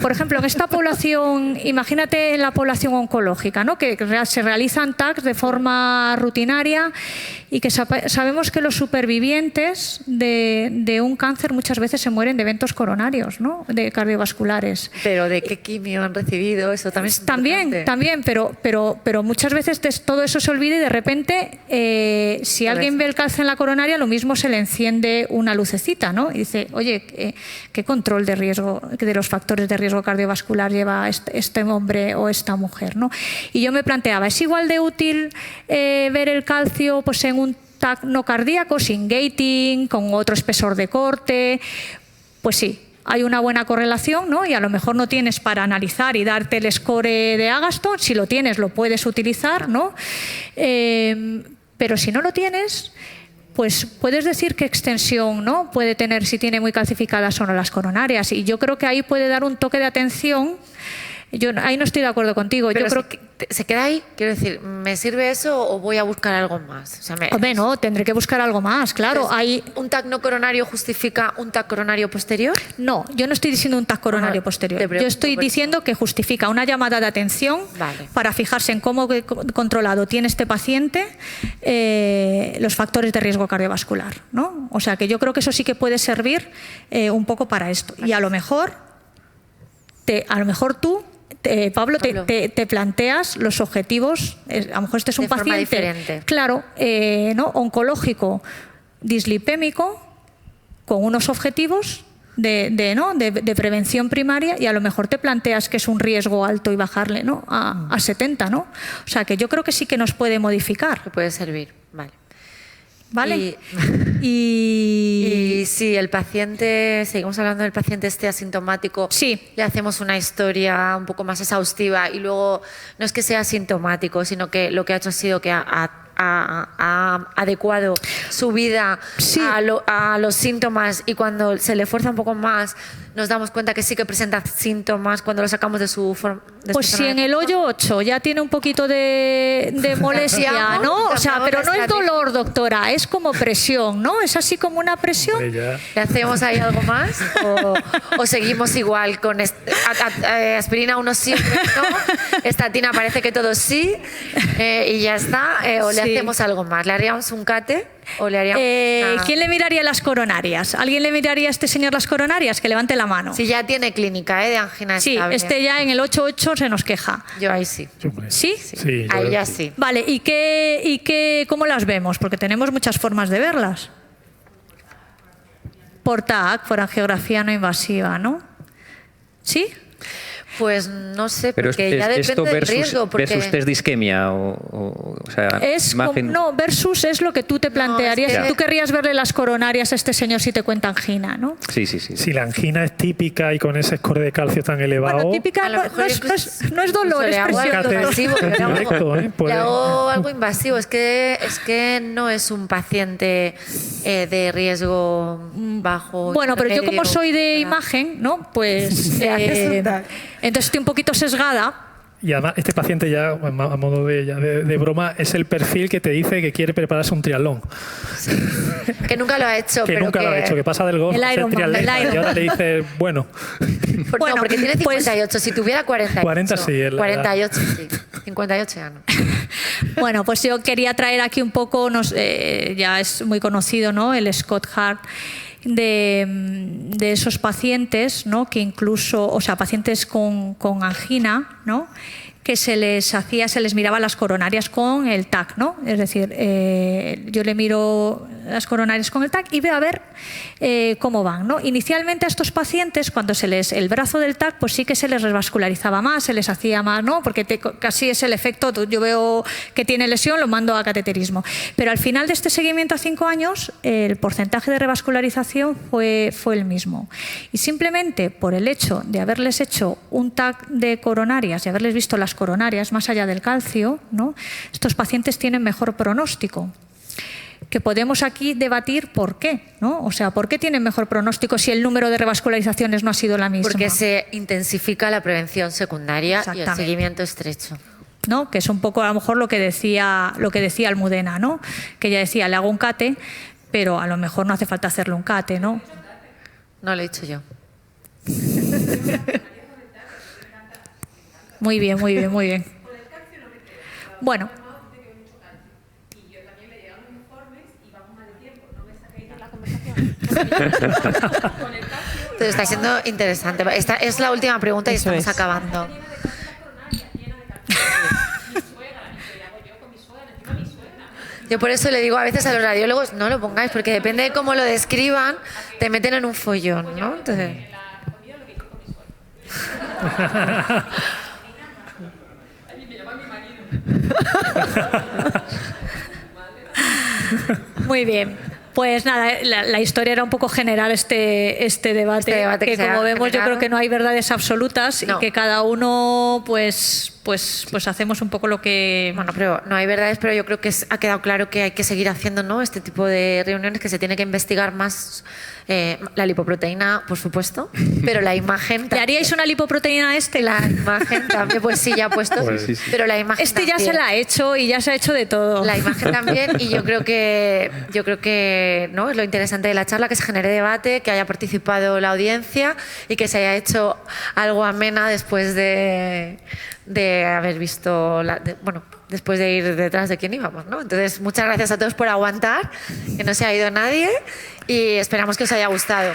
por ejemplo, en esta población, imagínate en la población oncológica, ¿no? Que se realizan TACs de forma rutinaria y que sabemos que los supervivientes de un cáncer muchas veces se mueren de eventos coronarios, ¿no? De cardiovasculares. Pero ¿de qué quimio han recibido? Eso también es importante. También, pero muchas veces todo eso se olvida y de repente, si alguien ve el cáncer en la coronaria, lo mismo se le enciende una lucecita, ¿no? Y dice, oye, ¿qué control de riesgo, de los factores de riesgo cardiovascular lleva este hombre o esta mujer, ¿no? Y yo me planteaba, ¿es igual de útil ver el calcio pues, en un TAC no cardíaco, sin gating, con otro espesor de corte? Pues sí. Hay una buena correlación, ¿no? Y a lo mejor no tienes para analizar y darte el score de Agaston. Si lo tienes, lo puedes utilizar, ¿no? Pero si no lo tienes, pues puedes decir qué extensión, ¿no? Puede tener, si tiene muy calcificadas o no las coronarias. Y yo creo que ahí puede dar un toque de atención. Yo ahí no estoy de acuerdo contigo. Pero yo creo que ¿se queda ahí? Quiero decir, ¿me sirve eso o voy a buscar algo más? O sea, hombre, no, tendré que buscar algo más, claro. ¿Un TAC no coronario justifica un TAC coronario posterior? No, yo no estoy diciendo un TAC coronario posterior. Yo estoy diciendo que justifica una llamada de atención para fijarse en cómo controlado tiene este paciente los factores de riesgo cardiovascular, ¿no? O sea, que yo creo que eso sí que puede servir un poco para esto. Y a lo mejor tú, Pablo, te planteas los objetivos, a lo mejor este es un paciente diferente. Claro, ¿no? Oncológico, dislipémico, con unos objetivos de prevención primaria y a lo mejor te planteas que es un riesgo alto y bajarle, ¿no? a 70, ¿no? O sea, que yo creo que sí que nos puede modificar. Que puede servir, vale. ¿Vale? Y si el paciente, seguimos hablando del paciente asintomático, sí, le hacemos una historia un poco más exhaustiva y luego no es que sea asintomático, sino que lo que ha hecho ha sido que ha ha adecuado su vida a los síntomas, y cuando se le fuerza un poco más nos damos cuenta que sí que presenta síntomas cuando lo sacamos de su forma. Pues si en el hoyo 8 ya tiene un poquito de molestia, ¿no? O sea, pero no es dolor, doctora, es como presión, ¿no? Es así como una presión. ¿Le hacemos ahí algo más? ¿O seguimos igual con aspirina uno siempre, no? Estatina parece que todo sí, y ya está. ¿O le hacemos algo más? ¿Le haríamos un cate? ¿O le haríamos ¿Quién le miraría las coronarias? ¿Alguien le miraría a este señor las coronarias? Que levante la mano. Si ya tiene clínica de angina Sí, estable. este ya en el 8.8 se nos queja. Yo ahí sí. ¿Sí? Sí, yo Ahí creo ya que sí. Vale, ¿cómo las vemos? Porque tenemos muchas formas de verlas. Por TAC, por angiografía no invasiva, ¿no? ¿Sí? Pues no sé, Pero porque ya depende esto del riesgo. Porque versus test de isquemia o sea, imagen... No, versus es lo que tú te plantearías. es que- Tú querrías verle las coronarias a este señor si te cuenta angina, ¿no? Sí. si la angina es típica y con ese score de calcio tan elevado, Bueno, típica a lo mejor no es dolor, es le hago algo presión. invasivo, le hago- directo, ¿eh? le Puede- hago algo invasivo. Es que no es un paciente de riesgo bajo. Bueno, pero yo como medio. soy de imagen, ¿no? Pues Le haces un TAC. entonces estoy un poquito sesgada. Y además este paciente ya, a modo de broma, es el perfil que te dice que quiere prepararse un triatlón. Que nunca lo ha hecho. Que pero nunca lo ha hecho, que pasa del golf El a ser Ironman, triatleta, el y ahora le dices, bueno, Bueno, no, porque tiene pues- 58. Si tuviera 48. 40 sí, es la 48 sí. 58 ya no. Bueno, pues yo quería traer aquí un poco, ya es muy conocido, ¿no? El Scott Hart, de esos pacientes, ¿no? Que incluso, o sea, pacientes con angina, ¿no? Que se les miraba las coronarias con el TAC, ¿no? Es decir, yo le miro las coronarias con el TAC y veo a ver cómo van, ¿no? Inicialmente a estos pacientes, cuando el brazo del TAC, pues sí que se les revascularizaba más, se les hacía más, ¿no? Porque casi es el efecto, yo veo que tiene lesión, lo mando a cateterismo. Pero al final de este seguimiento a 5 años, el porcentaje de revascularización fue el mismo. Y simplemente por el hecho de haberles hecho un TAC de coronarias y haberles visto las coronarias más allá del calcio, ¿no? Estos pacientes tienen mejor pronóstico. Que podemos aquí debatir por qué, ¿no? O sea, ¿por qué tienen mejor pronóstico si el número de revascularizaciones no ha sido la misma? Porque se intensifica la prevención secundaria y el Exactamente. seguimiento estrecho. ¿No? Que es un poco a lo mejor lo que decía Almudena, ¿no? Que ella decía, le hago un CATE, pero a lo mejor no hace falta hacerle un CATE, ¿no? No lo he dicho yo. Muy bien, muy bien, muy bien. Bueno. Pero está siendo interesante. Esta es la última pregunta y Eso estamos es. acabando. Yo por eso le digo a veces a los radiólogos, no lo pongáis, porque depende de cómo lo describan, te meten en un follón, ¿no? Entonces... Muy bien. Pues nada, la historia era un poco generar este debate, que que se como ha vemos yo generado. creo que no hay verdades absolutas No. y que cada uno pues hacemos un poco lo que... Bueno, pero no hay verdades, pero yo creo que ha quedado claro que hay que seguir haciendo, ¿no? Este tipo de reuniones, que se tiene que investigar más la lipoproteína, por supuesto, pero la imagen... ¿Le haríais una lipoproteína a este? La imagen también, pues sí, ya ha puesto, Pues sí, pero la imagen Este ya se también. la ha hecho y ya se ha hecho de todo. La imagen también, y yo creo que ¿no? Es lo interesante de la charla, que se genere debate, que haya participado la audiencia y que se haya hecho algo amena después de haber visto, después de ir detrás de quién íbamos, ¿no? Entonces, muchas gracias a todos por aguantar, que no se ha ido nadie, y esperamos que os haya gustado.